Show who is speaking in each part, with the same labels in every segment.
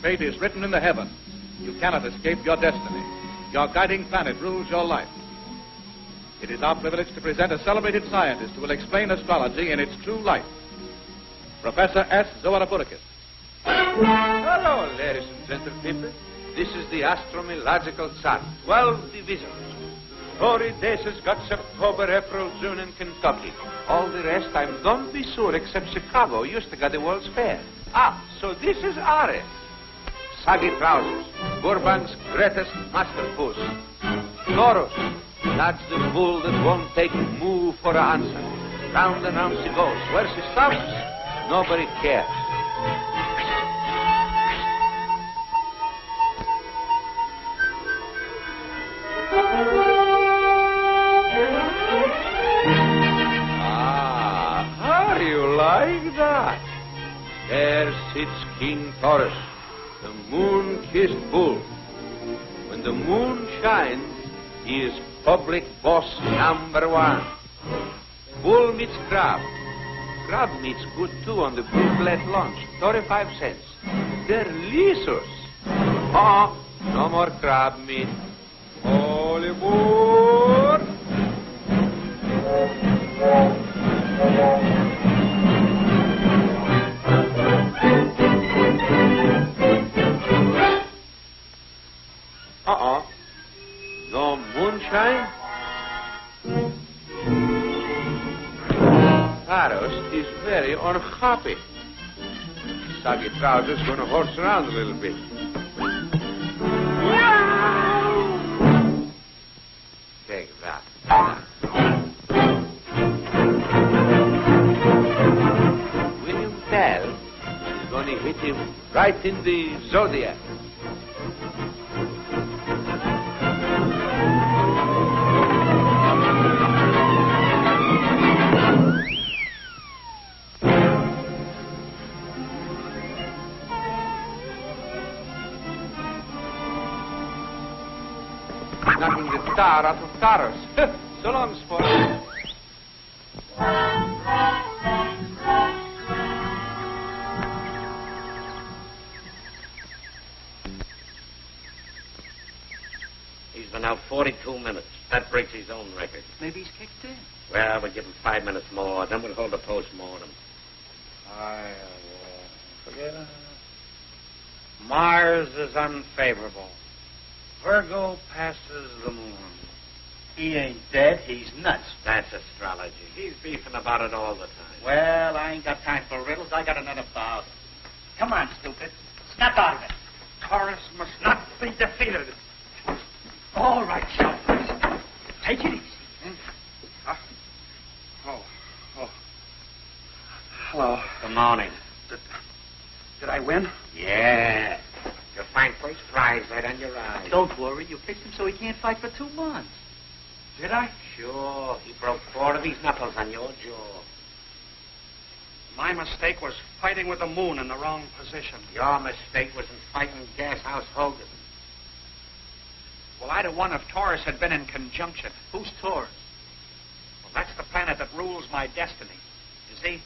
Speaker 1: fate is written in the heavens. You cannot escape your destiny. Your guiding planet rules your life. It is our privilege to present a celebrated scientist who will explain astrology in its true light. Professor S. Zoaraburkis.
Speaker 2: Hello, ladies and gentlemen. This is the astrological chart. 12 divisions. 40 days has got October, April, June in Kentucky. All the rest, I don't be sure, except Chicago used to got the World's Fair. So this is Are. Saggy trousers. Bourbon's greatest masterpiece. Taurus. That's the bull that won't take moo for an answer. Round and round she goes. Where she stops, nobody cares. How do you like that? There sits King Taurus, the moon-kissed bull. When the moon shines, he is public boss #1. Bull meets crab. Crab meets good too on the blue plate lunch. 35 cents. Delicious. No more crab meat. All aboard. No moonshine? Taurus is very unhappy. Saggy trousers gonna horse around a little bit. Take that. William Tell is gonna hit him right in the Zodiac. Knocking the star out of Taurus. So long, sport.
Speaker 3: He's been out 42 minutes. That breaks his own record.
Speaker 4: Maybe he's kicked in.
Speaker 3: Well, we'll give him 5 minutes more, then we'll hold a post-mortem.
Speaker 4: Forget. Mars is unfavorable. Virgo passes the moon. He ain't dead. He's nuts.
Speaker 3: That's astrology. He's beefing about it all the time.
Speaker 4: Well, I ain't got time for riddles. I got another bout. Come on, stupid. Snap out of it. Taurus must not be defeated. All right, Shelfers. Take it easy. Hello.
Speaker 3: Good morning.
Speaker 4: Did I win?
Speaker 3: Yeah. You'll find first prize right on your eyes.
Speaker 4: Don't worry. You fixed him so he can't fight for 2 months. Did I?
Speaker 3: Sure. He broke 4 of his knuckles on your jaw.
Speaker 4: My mistake was fighting with the moon in the wrong position.
Speaker 3: Your mistake was in fighting Gashouse Hogan.
Speaker 4: Well, I'd have won if Taurus had been in conjunction. Who's Taurus? Well, that's the planet that rules my destiny. You see,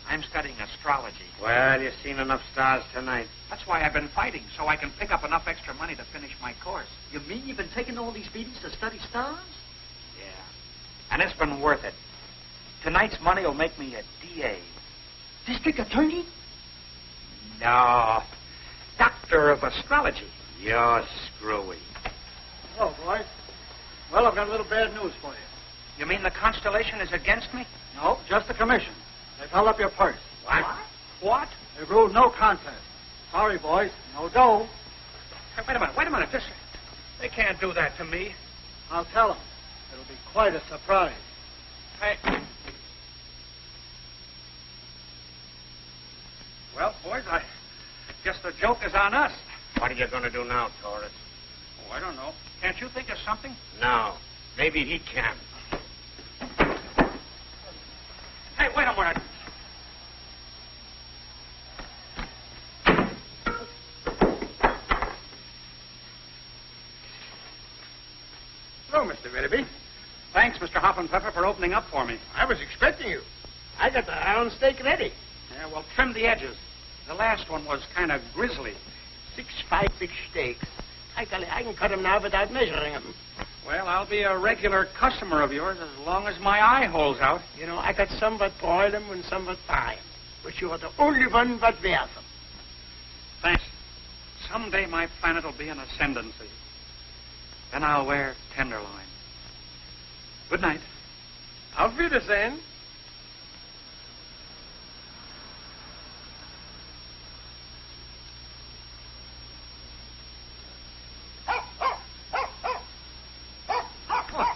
Speaker 4: I'm studying astrology.
Speaker 3: Well, you've seen enough stars tonight.
Speaker 4: That's why I've been fighting, so I can pick up enough extra money to finish my course.
Speaker 5: You mean you've been taking all these beatings to study stars?
Speaker 4: Yeah. And it's been worth it. Tonight's money will make me a DA.
Speaker 5: District attorney?
Speaker 4: No. Doctor of astrology.
Speaker 3: You're screwy.
Speaker 6: Hello, boys. Well, I've got a little bad news for you.
Speaker 4: You mean the constellation is against me?
Speaker 6: No, just the commission. They've held up your purse.
Speaker 4: What? What?
Speaker 6: They've ruled no contest. Sorry, boys. No dough.
Speaker 4: Hey, wait a minute. They can't do that to me.
Speaker 6: I'll tell them. It'll be quite a surprise.
Speaker 4: Hey. Well, boys, I guess the joke is on us.
Speaker 3: What are you going to do now, Taurus?
Speaker 4: Oh, I don't know. Can't you think of something?
Speaker 3: No. Maybe he can.
Speaker 4: Hey, wait a minute.
Speaker 6: Hello, Mr. Willoughby.
Speaker 4: Thanks, Mr. Hoffenpfeffer, for opening up for me.
Speaker 6: I was expecting you. I got the round steak ready.
Speaker 4: Yeah, well, trim the edges. The last one was kind of grisly.
Speaker 6: 6 big steaks. I can cut them now without measuring them.
Speaker 4: Well, I'll be a regular customer of yours as long as my eye holds out.
Speaker 6: You know, I got some that boil them and some that fry them. But you are the only one that wears them.
Speaker 4: Thanks. Someday my planet will be in ascendancy. Then I'll wear tenderloin. Good night.
Speaker 6: Auf Wiedersehen.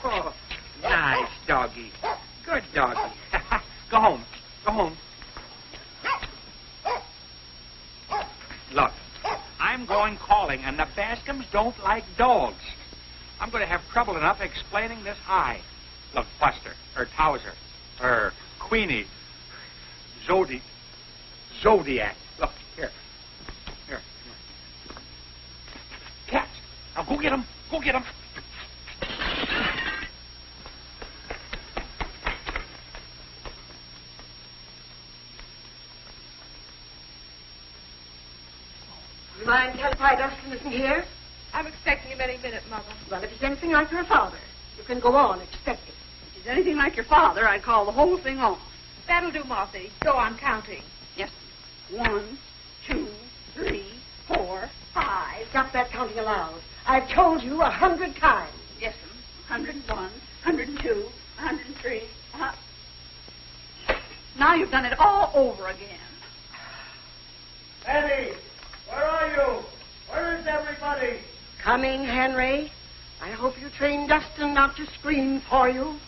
Speaker 4: Oh, nice doggy. Good doggy. Go home. Go home. Look, I'm going calling, and the Bascombes don't like dogs. I'm going to have trouble enough explaining this eye. Look, Buster, or Towser, or Queenie, Zodiac. Look, here. Cats. Now go get them. Go get them.
Speaker 7: You mind telling why Dustin isn't here?
Speaker 8: I'm expecting him any minute, Mother.
Speaker 7: Well, if he's anything like your father, you can go on expecting.
Speaker 8: If he's anything like your father, I'd call the whole thing off. That'll do, Mossy. Go on counting.
Speaker 7: Yes. 1, 2, 3, 4, 5. Stop that counting aloud. I've told you 100 times.
Speaker 8: Yes, 101, 102, 103. Now you've done it all over again.
Speaker 6: Fanny, where are you? Where is everybody?
Speaker 7: Coming, Henry. I hope you trained Dustin not to scream for you.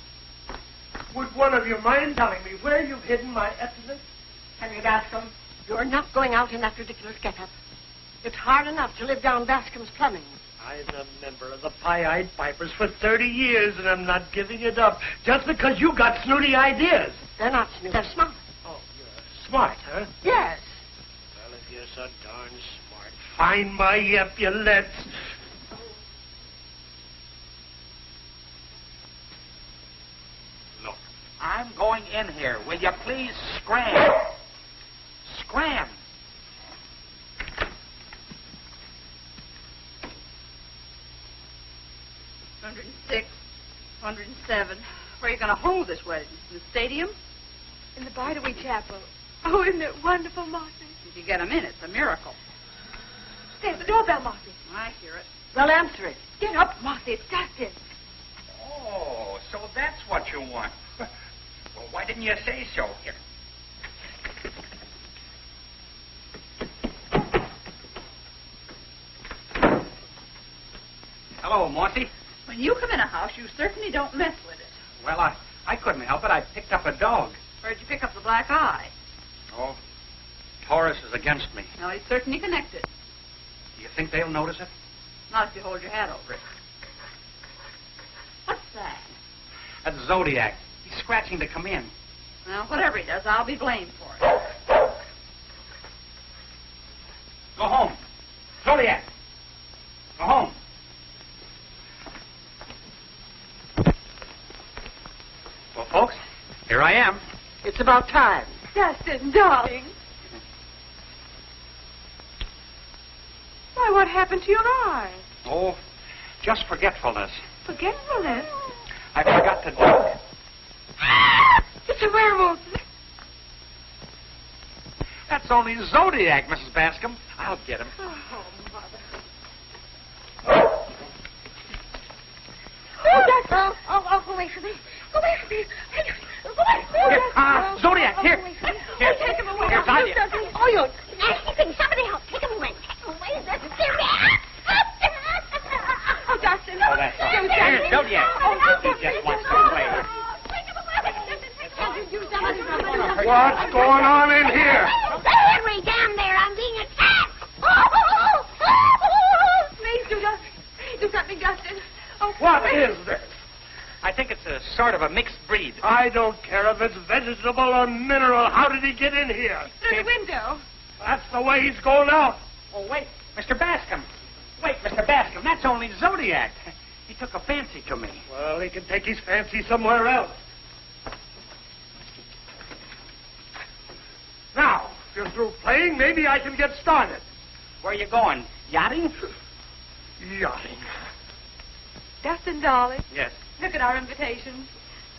Speaker 6: Would one of you mind telling me where you've hidden my estimates?
Speaker 7: Henry Bascombe, you're not going out in that ridiculous get-up. It's hard enough to live down Bascombe's plumbing.
Speaker 6: I'm a member of the Pie-Eyed Pipers for 30 years, and I'm not giving it up just because you got snooty ideas.
Speaker 7: They're not snooty. They're smart.
Speaker 6: Oh, you're smart, huh?
Speaker 7: Yes.
Speaker 6: Well, if you're so darn smart, find my epaulets.
Speaker 4: Look, I'm going in here. Will you please scram? Scram.
Speaker 8: $106, $107. Where are you going to hold this wedding? In the stadium? In the Bartoway Chapel. Oh, isn't it wonderful, Mossy? If you get them in, it's a miracle. There's the doorbell, Mossy. I hear it.
Speaker 7: Well, answer it.
Speaker 8: Get up, Mossy. It's Dustin.
Speaker 4: Oh, so that's what you want. Well, why didn't you say so? Here. Hello, Mossy.
Speaker 8: When you come in a house, you certainly don't mess with it.
Speaker 4: Well, I couldn't help it. I picked up a dog.
Speaker 8: Where'd you pick up the black eye?
Speaker 4: Oh, Taurus is against me.
Speaker 8: Well, he's certainly connected.
Speaker 4: Do you think they'll notice it?
Speaker 8: Not if you hold your hat over it. What's that?
Speaker 4: That's Zodiac. He's scratching to come in.
Speaker 8: Well, whatever he does, I'll be blamed for it.
Speaker 4: Go home. Zodiac. Go home. Well, folks, here I am.
Speaker 7: It's about time.
Speaker 8: Dustin, darling. Why, what happened to your eye?
Speaker 4: Oh, just forgetfulness.
Speaker 8: Forgetfulness?
Speaker 4: I forgot to duck.
Speaker 8: It's a werewolf.
Speaker 4: That's only Zodiac, Mrs. Bascombe. I'll get him.
Speaker 8: Oh, Mother.
Speaker 7: Oh, Dustin. Oh, go away from me. Go away from me. Go away from me.
Speaker 4: Here, Zodiac, here. Here,
Speaker 8: take him away.
Speaker 4: Here's Anya.
Speaker 7: Oh, you nasty thing. Somebody help. Take him away. Take him away. This is serious.
Speaker 8: Oh, Dustin.
Speaker 4: Oh, that's all right. Here, Zodiac. He just wants to play.
Speaker 7: Take him away.
Speaker 6: What's going on in here?
Speaker 7: Henry, down there. I'm being attacked.
Speaker 8: Please do something, Dustin. Oh,
Speaker 6: What
Speaker 8: please.
Speaker 6: is this?
Speaker 4: I think it's a sort of a mixed breed.
Speaker 6: I don't care if it's vegetable or mineral. How did he get in here?
Speaker 8: Through the window.
Speaker 6: That's the way he's going out.
Speaker 4: Oh, wait, Mr. Bascombe. Wait, Mr. Bascombe, that's only Zodiac. He took a fancy to me.
Speaker 6: Well, he can take his fancy somewhere else. Now, if you're through playing, maybe I can get started.
Speaker 4: Where are you going? Yachting?
Speaker 6: Yachting.
Speaker 8: Dustin, darling,
Speaker 4: Yes.
Speaker 8: look at our invitations.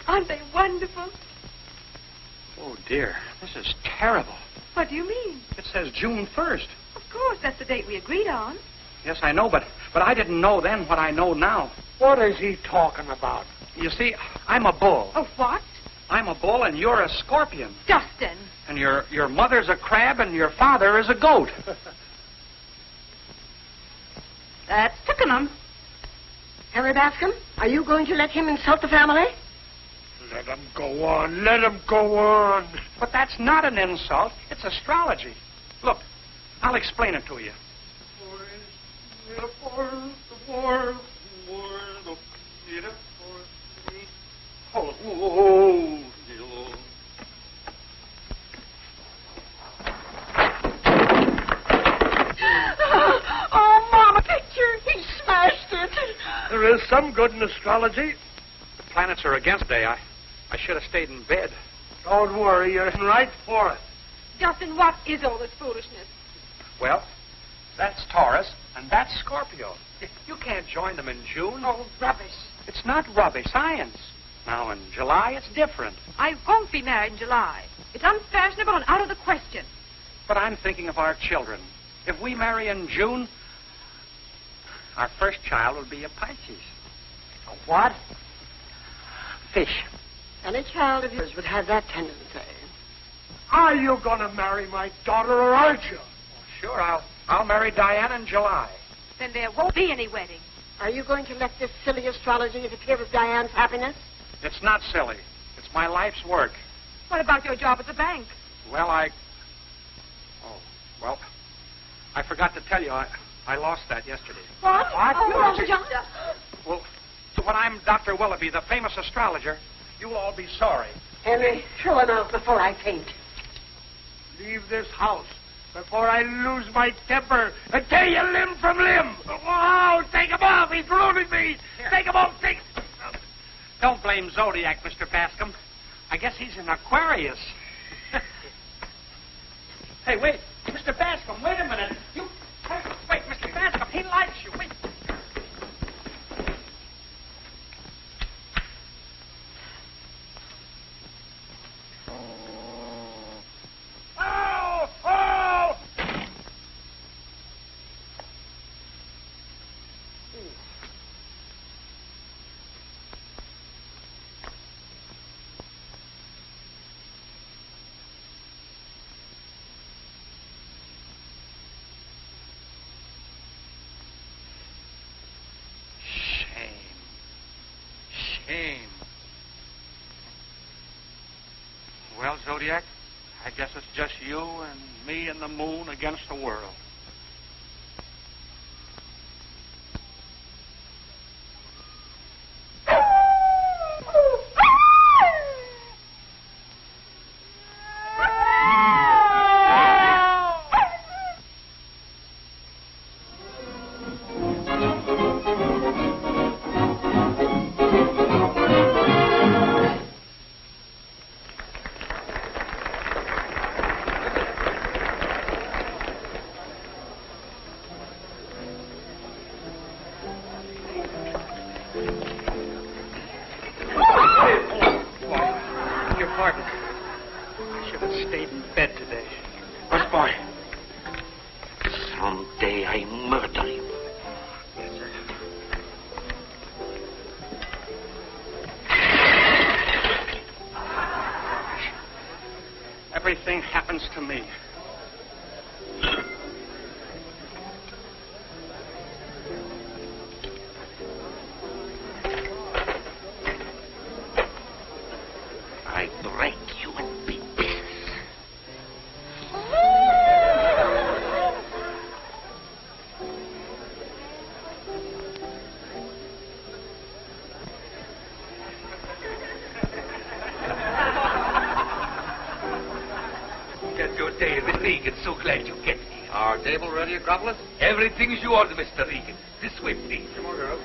Speaker 8: Aren't they wonderful?
Speaker 4: Oh, dear. This is terrible.
Speaker 8: What do you mean?
Speaker 4: It says June 1st.
Speaker 8: Of course, that's the date we agreed on.
Speaker 4: Yes, I know, but I didn't know then what I know now.
Speaker 6: What is he talking about?
Speaker 4: You see, I'm a bull.
Speaker 8: Oh, what?
Speaker 4: I'm a bull and you're a scorpion.
Speaker 8: Dustin.
Speaker 4: And your mother's a crab and your father is a goat.
Speaker 8: That's Twickenham.
Speaker 7: Harry Bascombe, are you going to let him insult the family?
Speaker 6: Let him go on. Let him go on.
Speaker 4: But that's not an insult. It's astrology. Look, I'll explain it to you.
Speaker 7: Oh, Mama, picture. He smashed it.
Speaker 6: There is some good in astrology.
Speaker 4: The planets are against day. I should have stayed in bed.
Speaker 6: Don't worry, you're right for it.
Speaker 8: Dustin, what is all this foolishness?
Speaker 4: Well, that's Taurus and that's Scorpio. You can't join them in June.
Speaker 8: Oh, rubbish.
Speaker 4: It's not rubbish, science. Now, in July, it's different.
Speaker 8: I won't be married in July. It's unfashionable and out of the question.
Speaker 4: But I'm thinking of our children. If we marry in June, our first child will be a Pisces.
Speaker 7: A what?
Speaker 4: Fish.
Speaker 7: Any child of yours would have that tendency.
Speaker 6: Are you going to marry my daughter or aren't you?
Speaker 4: Sure, I'll marry Diane in July.
Speaker 8: Then there won't be any wedding.
Speaker 7: Are you going to let this silly astrology interfere with Diane's happiness?
Speaker 4: It's not silly. It's my life's work.
Speaker 8: What about your job at the bank?
Speaker 4: Well, I forgot to tell you, I lost that yesterday.
Speaker 7: What?
Speaker 8: Oh,
Speaker 7: You lost your job?
Speaker 4: Well, so when I'm Dr. Willoughby, the famous astrologer, you'll all be sorry.
Speaker 7: Henry, throw him out before I faint.
Speaker 6: Leave this house before I lose my temper and tear you limb from limb. Oh, take him off. He's ruining me. Take him off.
Speaker 4: Don't blame Zodiac, Mr. Bascombe. I guess he's an Aquarius. Hey, wait. Mr. Bascombe, wait a minute. Wait, Mr. Bascombe, he likes you. Wait. Oh! Oh! Shame. Well, Zodiac, I guess it's just you and me and the moon against the world. Everything happens to me.
Speaker 3: I break you in big pieces.
Speaker 2: Get your day with Regan. So glad you get here.
Speaker 1: Our table ready, Acropolis?
Speaker 2: Everything's yours, Mr. Regan. This way, please.
Speaker 1: Come on, girls.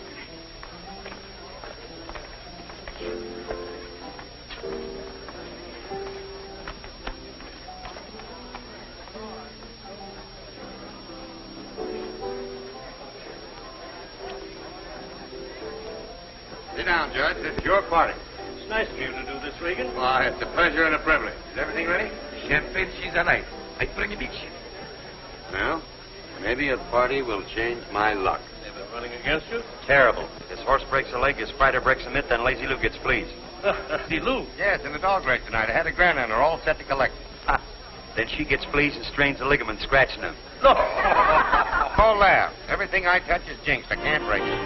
Speaker 2: down, Judge. It's your party.
Speaker 9: It's nice of you to do this, Regan.
Speaker 2: Why, it's a pleasure and a privilege. Is everything ready? Champagne, she's a night. I bring it in.
Speaker 3: Well, maybe a party will change my luck.
Speaker 9: They've been running against you?
Speaker 3: Terrible. His horse breaks a leg, his fighter breaks a mitt, then Lazy Lou gets fleas.
Speaker 9: Lazy Lou?
Speaker 2: Yes, in the dog race tonight. I had a grand on her, all set to collect.
Speaker 3: Ha. Then she gets fleas and strains a ligament scratching him.
Speaker 2: No. Don't laugh. Everything I touch is jinxed. I can't break it.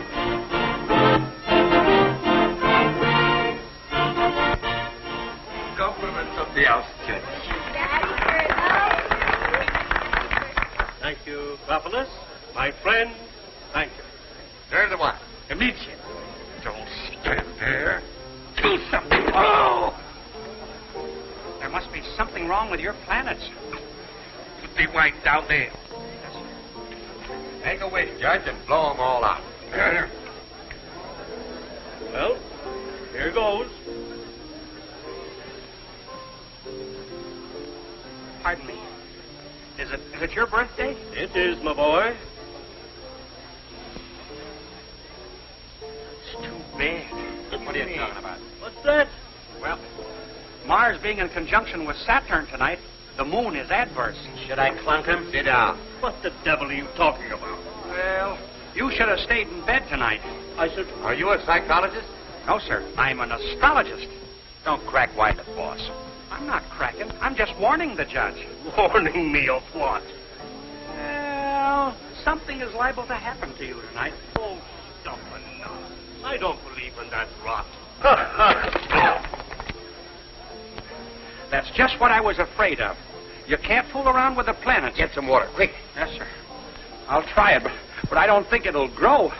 Speaker 2: Compliments of the house, Judge.
Speaker 9: Thank you, Acropolis. My friend, thank you.
Speaker 2: There's the one.
Speaker 9: To meet you.
Speaker 2: Don't stand there. Do something. Oh!
Speaker 4: There must be something wrong with your planets.
Speaker 2: Put the white down there. Take a wish, Judge, and blow them all out.
Speaker 9: Well, here goes.
Speaker 4: Pardon me. Is it your birthday?
Speaker 9: It is, my boy.
Speaker 4: It's too bad.
Speaker 2: What are you talking about?
Speaker 9: What's that?
Speaker 4: Well, Mars being in conjunction with Saturn tonight, the moon is adverse.
Speaker 3: Should I clunk him?
Speaker 2: Sit down.
Speaker 9: What the devil are you talking about?
Speaker 4: Well, you should have stayed in bed tonight.
Speaker 9: I should...
Speaker 2: Are you a psychologist?
Speaker 4: No, sir. I'm an astrologist.
Speaker 3: Don't crack wide the boss.
Speaker 4: I'm not cracking. I'm just warning the judge.
Speaker 9: Warning me of what?
Speaker 4: Well, something is liable to happen to you tonight.
Speaker 9: Oh, stop and nonsense. I don't believe in that rot.
Speaker 4: That's just what I was afraid of. You can't fool around with the planets.
Speaker 2: Get some water, quick.
Speaker 4: Yes, sir. I'll try it, but I don't think it'll grow.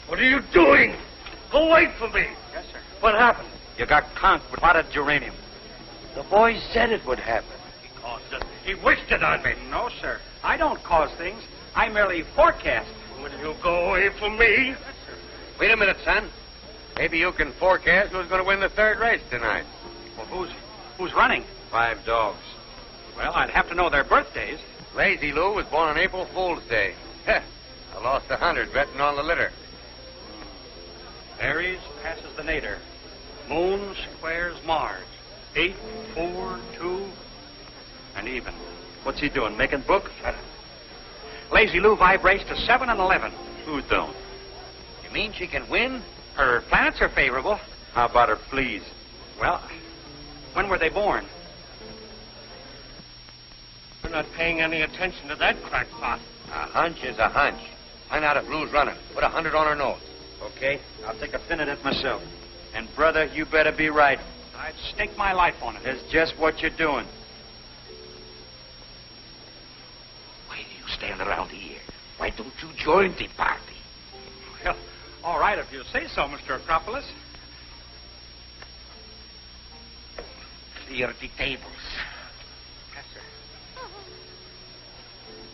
Speaker 9: What are you doing? Go wait for me.
Speaker 4: Yes, sir.
Speaker 9: What happened?
Speaker 3: You got conked with potted geranium. The boy said it would happen.
Speaker 9: He caused it. He wished it on me.
Speaker 4: No, sir. I don't cause things. I merely forecast.
Speaker 9: Will you go away from me?
Speaker 4: Yes, sir.
Speaker 2: Wait a minute, son. Maybe you can forecast who's going to win the third race tonight.
Speaker 4: Well, who's running?
Speaker 3: 5 dogs.
Speaker 4: Well, I'd have to know their birthdays.
Speaker 2: Lazy Lou was born on April Fool's Day. I lost 100 betting on the litter.
Speaker 4: Aries passes the nadir. Moon squares Mars. 8, 4, 2, and even.
Speaker 3: What's he doing, making books?
Speaker 4: Lazy Lou vibrates to 7 and 11.
Speaker 3: Who don't?
Speaker 2: You mean she can win?
Speaker 4: Her planets are favorable.
Speaker 3: How about her fleas?
Speaker 4: Well, when were they born?
Speaker 9: You're not paying any attention to that crackpot.
Speaker 2: A hunch is a hunch. Find out if Lou's running. Put 100 on her nose.
Speaker 3: Okay, I'll take a fin at it myself. And, brother, you better be right.
Speaker 4: I'd stake my life on it.
Speaker 3: That's just what you're doing.
Speaker 2: Why do you stand around here? Why don't you join the party?
Speaker 4: Well, all right, if you say so, Mr. Acropolis.
Speaker 2: Clear the tables.
Speaker 4: Yes, sir.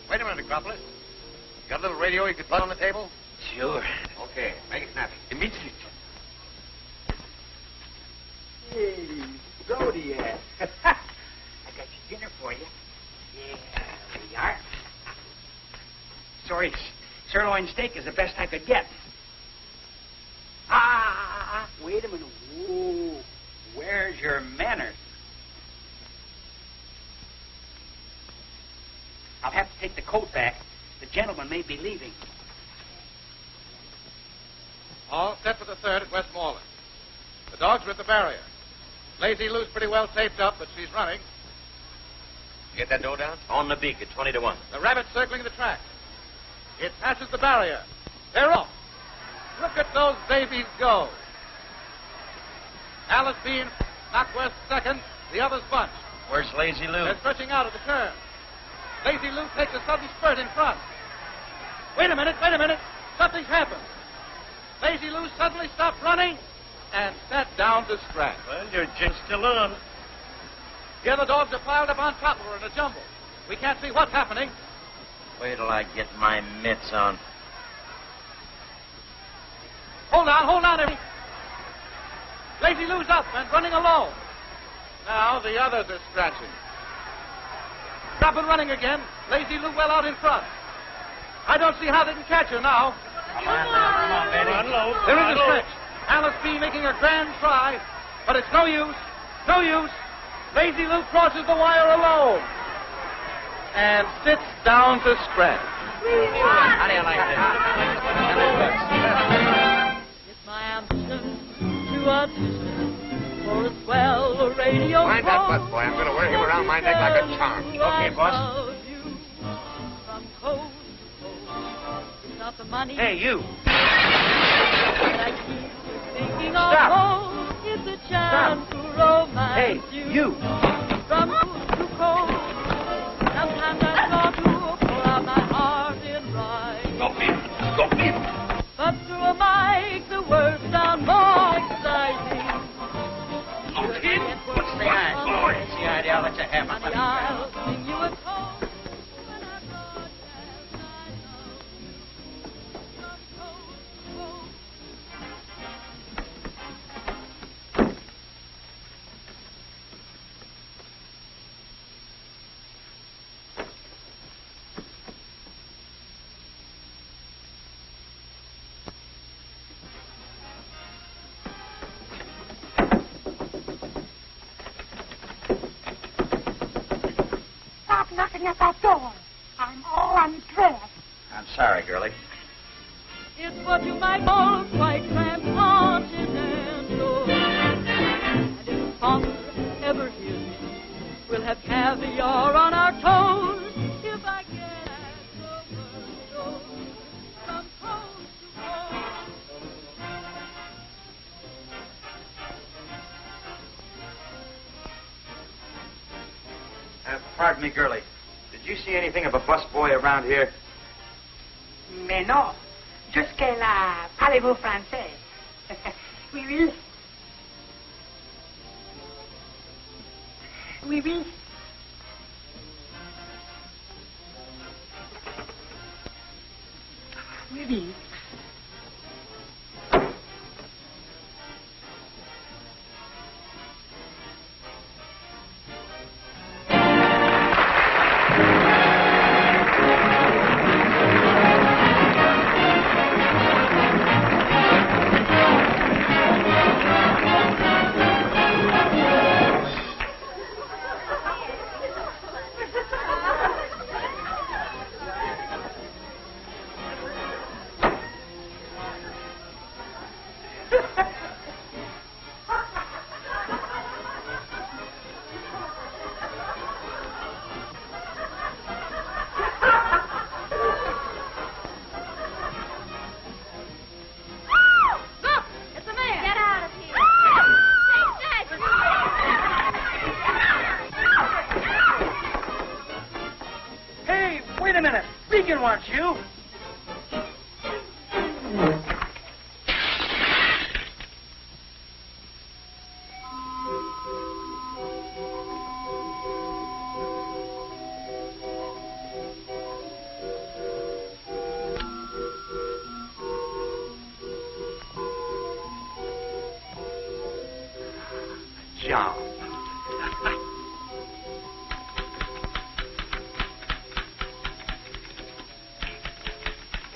Speaker 2: Wait a minute, Acropolis. You got a little radio you could plug on the table?
Speaker 3: Sure.
Speaker 2: Okay, make it snappy. Immediately.
Speaker 5: Hey, Zodiac. I got your dinner for you. Yeah, there you are.
Speaker 4: Sorry, sirloin steak is the best I could get.
Speaker 5: Wait a minute. Whoa.
Speaker 4: Where's your manners? I'll have to take the coat back. The gentleman may be leaving.
Speaker 1: All set for the third at Westmoreland. The dogs are at the barrier. Lazy Lou's pretty well taped up, but she's running.
Speaker 2: You get that dough down?
Speaker 3: On the beak at 20 to 1.
Speaker 1: The rabbit's circling the track. It passes the barrier. They're off. Look at those babies go. Alice Bean, Knockwest second. The others bunch.
Speaker 3: Where's Lazy Lou?
Speaker 1: They're stretching out at the turn. Lazy Lou takes a sudden spurt in front. Wait a minute. Something's happened. Lazy Lou suddenly stopped running and sat down to scratch.
Speaker 9: Well, your jink's still on.
Speaker 1: The other dogs are piled up on top of her in a jumble. We can't see what's happening.
Speaker 3: Wait till I get my mitts on.
Speaker 1: Hold on, everybody. Lazy Lou's up and running alone. Now the others are scratching. Stop and running again. Lazy Lou well out in front. I don't see how they can catch her now.
Speaker 4: Come on, Benny. Unload.
Speaker 1: There is a stretch. Alice B making a grand try, but it's no use. No use. Lazy Lou crosses the wire alone and sits down to scratch.
Speaker 3: How do you like this?
Speaker 10: It's my ambition to audition for a swell radio.
Speaker 9: Mind that bus boy. I'm going to wear him around my neck like a charm.
Speaker 10: Okay, boss. From coast to coast. It's not the money.
Speaker 4: Hey, you.
Speaker 10: That I keep thinking of. It's a chance to romance
Speaker 4: you.
Speaker 10: From coast to coast. Sometimes I start to pour out my heart in rhyme.
Speaker 9: Stop him.
Speaker 10: But through a mic, the words sound more exciting.
Speaker 9: Not him.
Speaker 4: What's the idea? I'll let you have
Speaker 10: Honey, I'll sing you a song. When I broadcast my love from coast to coast.
Speaker 7: Stop knocking at that door. I'm all undressed.
Speaker 4: I'm sorry, girlie.
Speaker 10: It's what you might call quite transcontinental. And if father ever hears me, we'll have caviar on our toes. If I get commercial from coast to coast.
Speaker 4: Pardon me, girlie. Did you see anything of a busboy around here?
Speaker 7: Mais non. Jusque-là, parlez-vous français? Oui, oui. Oui, oui. Oui, oui.
Speaker 4: Wait a minute. Regan wants you.
Speaker 9: Job.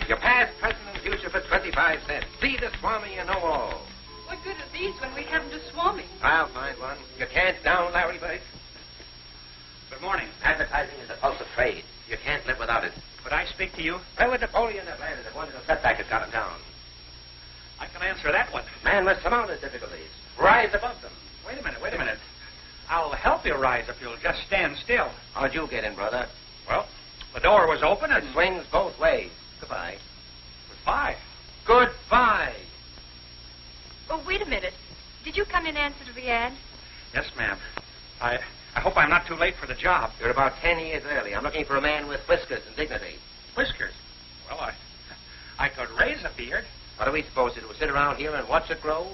Speaker 3: Your past, present, and future for 25 cents. See the Swami you know all.
Speaker 8: What good are these when we haven't a Swami?
Speaker 3: I'll find one. You can't down Larry Burke.
Speaker 4: Good morning.
Speaker 3: Advertising is a pulse of trade. You can't live without it.
Speaker 4: Could I speak to you?
Speaker 3: Where would Napoleon have landed if one little setback had got him down?
Speaker 4: I can answer that one.
Speaker 3: Man must surmount his difficulties. Rise above them.
Speaker 4: Wait a minute. I'll help you rise if you'll just stand still.
Speaker 3: How'd you get in, brother?
Speaker 4: Well, the door was open and...
Speaker 3: It swings both ways. Goodbye.
Speaker 4: Goodbye.
Speaker 3: Goodbye.
Speaker 8: Oh, wait a minute. Did you come in answer to the ad?
Speaker 4: Yes, ma'am. I hope I'm not too late for the job.
Speaker 3: You're about 10 years early. I'm looking for a man with whiskers and dignity.
Speaker 4: Whiskers? Well, I could raise a beard.
Speaker 3: What are we supposed to do? Sit around here and watch it grow?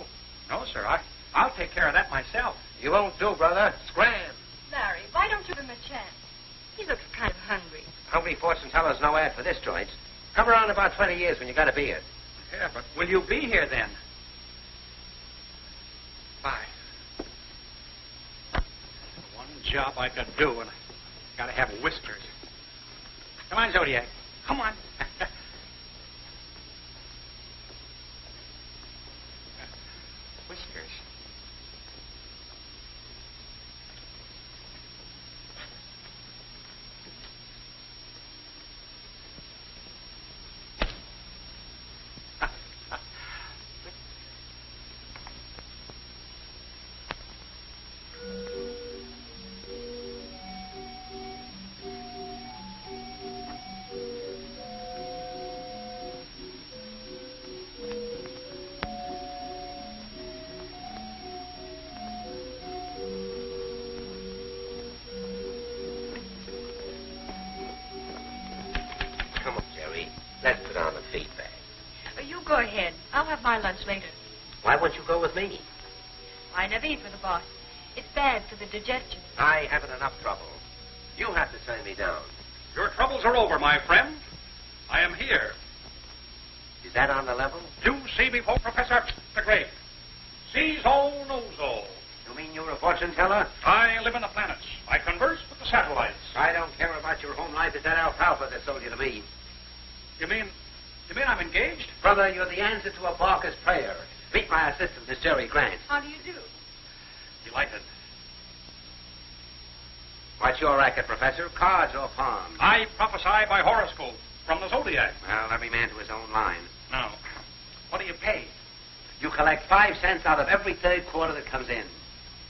Speaker 4: No, sir. I'll take care of that myself.
Speaker 3: You won't do, brother. Scram.
Speaker 8: Larry, why don't you give him a chance? He looks kind of hungry.
Speaker 3: Hungry fortune teller's no ad for this joint. Come around in about 20 years when you got a beard.
Speaker 4: Yeah, but will you be here then? Bye. One job I could do, and I gotta have whiskers. Come on, Zodiac. Come on.
Speaker 11: my lunch later.
Speaker 3: Why won't you go with me?
Speaker 11: I never eat with a boss. It's bad for the digestion.
Speaker 3: I haven't enough trouble. You have to turn me down.
Speaker 12: Your troubles are over, my friend. I am here.
Speaker 3: Is that on the level?
Speaker 12: You see before Professor the Great. Sees all, knows all.
Speaker 3: You mean you're a fortune teller?
Speaker 12: I live in the planets. I converse with the satellites.
Speaker 3: I don't care about your home life. It's that alfalfa that sold you to me.
Speaker 12: You mean I'm engaged?
Speaker 3: Brother, you're the answer to a Barker's prayer. Meet my assistant, Miss Jerry Grant.
Speaker 11: How do you do?
Speaker 12: Delighted.
Speaker 3: What's your racket, Professor? Cards or palms?
Speaker 12: I prophesy by horoscope from the Zodiac.
Speaker 3: Well, every man to his own line.
Speaker 12: Now, what do you pay?
Speaker 3: You collect 5 cents out of every third quarter that comes in.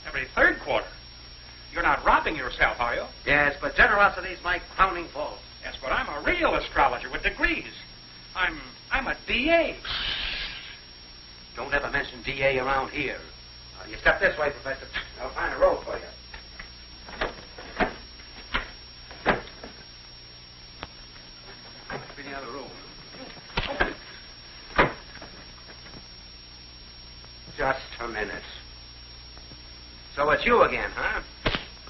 Speaker 12: Every third quarter? You're not robbing yourself, are you?
Speaker 3: Yes, but generosity's my crowning fault.
Speaker 12: Yes, but I'm a real astrologer with degrees. I'm a DA.
Speaker 3: Don't ever mention DA around here. You step this way, Professor. I'll find a roll for you. Must be the other room. Just a minute. So it's you again, huh?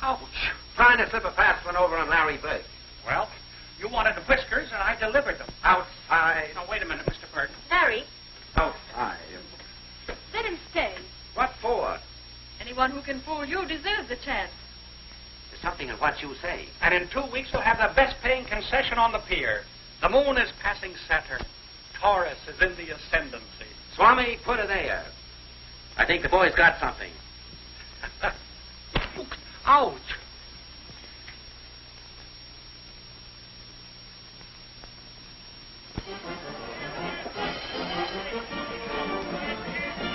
Speaker 12: Ouch.
Speaker 3: Trying to slip a fast one over on Larry Burke.
Speaker 12: Well, you wanted the whiskers, and I delivered them.
Speaker 3: Outside.
Speaker 12: Now, wait a minute, Mr. Burke.
Speaker 11: Larry,
Speaker 3: Outside.
Speaker 11: let him stay.
Speaker 3: What for?
Speaker 11: Anyone who can fool you deserves a chance.
Speaker 3: There's something in what you say.
Speaker 12: And in 2 weeks, we'll have the best-paying concession on the pier. The moon is passing Saturn. Taurus is in the ascendancy.
Speaker 3: Swami, put it there. I think the boy's got something.
Speaker 12: Ouch.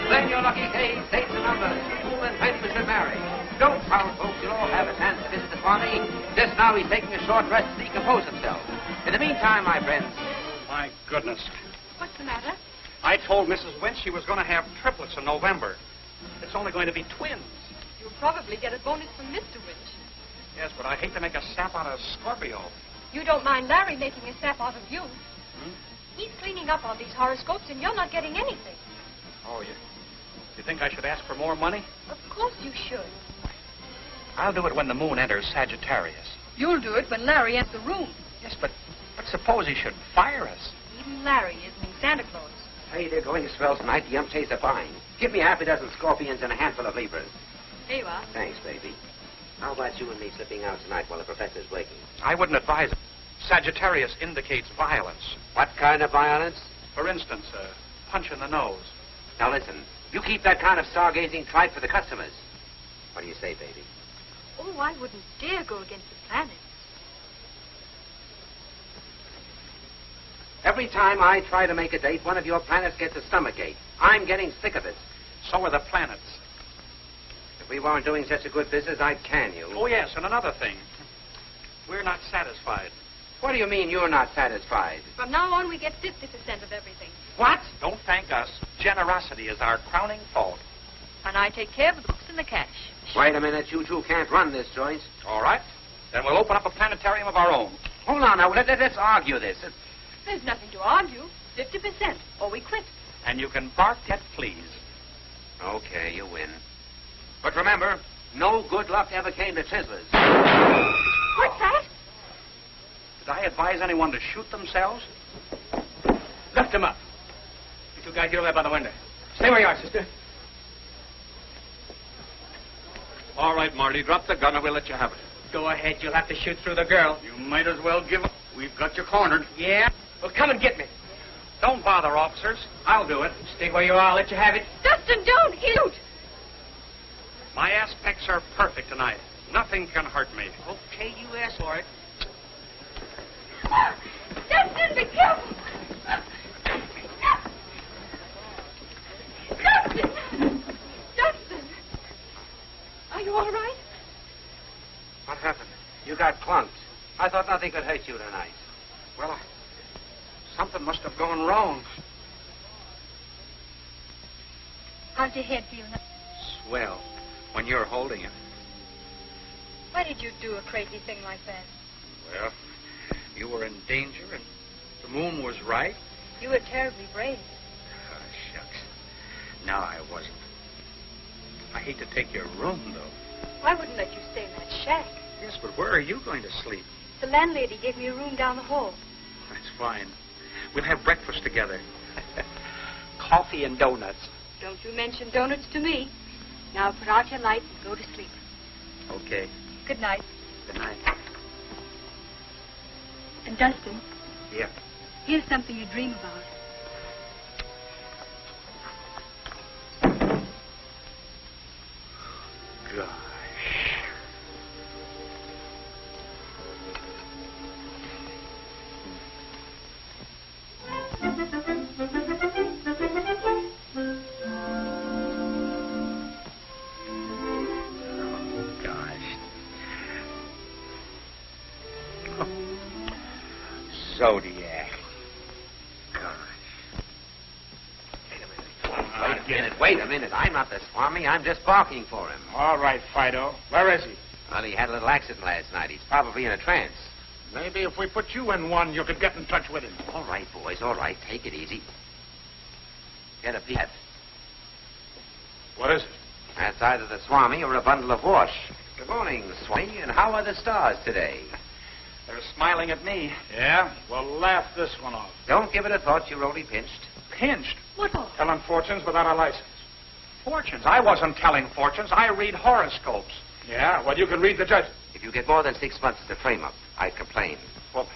Speaker 3: Then your lucky days, dates and numbers. Fool and Henchman should marry. Don't proud folks, you'll all have a chance to visit the Swami. Just now he's taking a short rest to decompose himself. In the meantime, my friends.
Speaker 12: My goodness.
Speaker 11: What's the matter?
Speaker 12: I told Mrs. Winch she was going to have triplets in November. It's only going to be twins.
Speaker 11: You'll probably get a bonus from Mr. Winch.
Speaker 12: Yes, but I hate to make a sap out of Scorpio.
Speaker 11: You don't mind Larry making a sap out of you.
Speaker 12: Hmm?
Speaker 11: He's cleaning up on these horoscopes, and you're not getting anything.
Speaker 12: Oh, you think I should ask for more money?
Speaker 11: Of course you should.
Speaker 12: I'll do it when the moon enters Sagittarius.
Speaker 11: You'll do it when Larry enters the room.
Speaker 12: Yes, but suppose he should fire us.
Speaker 11: Even Larry isn't Santa Claus.
Speaker 3: Hey, they're going to swell tonight. The umchays are fine. Give me half a dozen scorpions and a handful of Libras.
Speaker 11: Here you are.
Speaker 3: Thanks, baby. How about you and me slipping out tonight while the professor's waking?
Speaker 12: I wouldn't advise it. Sagittarius indicates violence.
Speaker 3: What kind of violence?
Speaker 12: For instance, a punch in the nose.
Speaker 3: Now listen, you keep that kind of stargazing tripe for the customers. What do you say, baby?
Speaker 11: Oh, I wouldn't dare go against the planets.
Speaker 3: Every time I try to make a date, one of your planets gets a stomachache. I'm getting sick of it.
Speaker 12: So are the planets.
Speaker 3: If we weren't doing such a good business, I'd can you.
Speaker 12: Oh, yes, and another thing. We're not satisfied.
Speaker 3: What do you mean you're not satisfied?
Speaker 11: From now on, we get 50% of everything.
Speaker 3: What?
Speaker 12: Don't thank us. Generosity is our crowning fault.
Speaker 11: And I take care of the books and the cash.
Speaker 3: Wait a minute. You two can't run this joint.
Speaker 12: All right. Then we'll open up a planetarium of our own.
Speaker 3: Hold on now. Let's argue this.
Speaker 11: There's nothing to argue. 50%, or we quit.
Speaker 12: And you can bark yet please.
Speaker 3: Okay, you win. But remember, no good luck ever came to Tizzlers.
Speaker 11: What's that?
Speaker 12: Did I advise anyone to shoot themselves?
Speaker 5: Lift him up. You two guys get over there by the window. Stay where you are, sister.
Speaker 1: All right, Marty, drop the gun and we'll let you have it.
Speaker 5: Go ahead. You'll have to shoot through the girl.
Speaker 1: You might as well give up. We've got you cornered.
Speaker 5: Yeah? Well, come and get me.
Speaker 12: Don't bother, officers. I'll do it.
Speaker 5: Stay where you are. I'll let you have it.
Speaker 11: Dustin, don't! Shoot!
Speaker 12: My aspects are perfect tonight. Nothing can hurt me.
Speaker 5: Okay, you asked for it.
Speaker 11: Dustin, be careful! Dustin! Dustin! Are you all right?
Speaker 3: What happened? You got clunked. I thought nothing could hurt you tonight.
Speaker 12: Well, something must have gone wrong.
Speaker 11: How's your head feel now?
Speaker 12: Swell. When you're holding it.
Speaker 11: Why did you do a crazy thing like that?
Speaker 12: Well, you were in danger and the moon was right.
Speaker 11: You were terribly brave.
Speaker 12: Oh, shucks. No, I wasn't. I hate to take your room, though.
Speaker 11: I wouldn't let you stay in that shack.
Speaker 12: Yes, but where are you going to sleep?
Speaker 11: The landlady gave me a room down the hall.
Speaker 12: That's fine. We'll have breakfast together. Coffee and donuts.
Speaker 11: Don't you mention donuts to me. Now put out your light and go to sleep.
Speaker 12: Okay.
Speaker 11: Good night.
Speaker 12: Good night.
Speaker 11: And Dustin,
Speaker 12: Yeah.
Speaker 11: here's something you dream about.
Speaker 12: Gosh. Zodiac.
Speaker 3: Wait a minute. I'm not the Swami. I'm just barking for him.
Speaker 6: All right, Fido. Where is he?
Speaker 3: Well, he had a little accident last night. He's probably in a trance.
Speaker 6: Maybe if we put you in one, you could get in touch with him.
Speaker 3: All right, boys. All right. Take it easy. Get a peep.
Speaker 6: What is it?
Speaker 3: That's either the Swami or a bundle of wash. Good morning, Swami. And how are the stars today?
Speaker 12: They're smiling at me.
Speaker 6: Yeah? Well, laugh this one off.
Speaker 3: Don't give it a thought. You're only pinched.
Speaker 12: Pinched.
Speaker 11: What for?
Speaker 6: Telling fortunes without a license.
Speaker 12: Fortunes. I wasn't telling fortunes. I read horoscopes.
Speaker 6: Yeah? Well, you can read the judge.
Speaker 3: If you get more than 6 months as a frame-up, I'd complain.
Speaker 12: Well,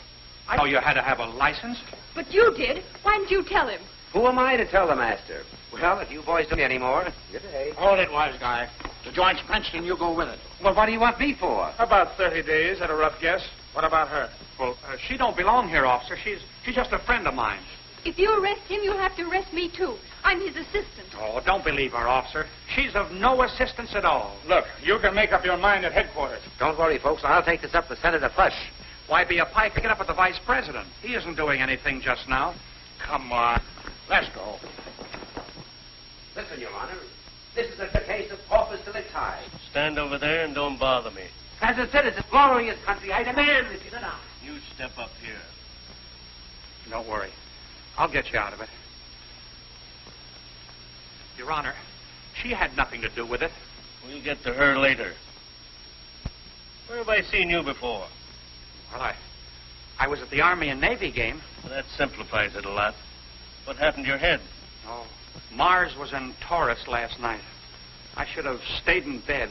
Speaker 12: I know you had to have a license.
Speaker 11: But you did. Why didn't you tell him?
Speaker 3: Who am I to tell the master? Well, if you boys don't need any more, good day.
Speaker 6: Hold it, wise guy. The joint's pinched and you go with it.
Speaker 3: Well, what do you want me for?
Speaker 6: About 30 days at a rough guess. What about her?
Speaker 12: Well, she don't belong here, officer. She's just a friend of mine.
Speaker 11: If you arrest him, you'll have to arrest me, too. I'm his assistant.
Speaker 12: Oh, don't believe her, officer. She's of no assistance at all.
Speaker 6: Look, you can make up your mind at headquarters.
Speaker 3: Don't worry, folks. I'll take this up to Senator Flush.
Speaker 12: Why be a pike picking up at the vice president? He isn't doing anything just now.
Speaker 6: Come on. Let's go.
Speaker 3: Listen, Your Honor. This is a case of corpus delicti.
Speaker 9: Stand over there and don't bother me.
Speaker 3: As a citizen following his country, I demand that you sit down.
Speaker 9: You step up here.
Speaker 12: Don't worry. I'll get you out of it. Your Honor, she had nothing to do with it.
Speaker 9: We'll get to her later. Where have I seen you before?
Speaker 12: Well, I was at the Army and Navy game.
Speaker 9: Well, that simplifies it a lot. What happened to your head?
Speaker 12: Oh, Mars was in Taurus last night. I should have stayed in bed.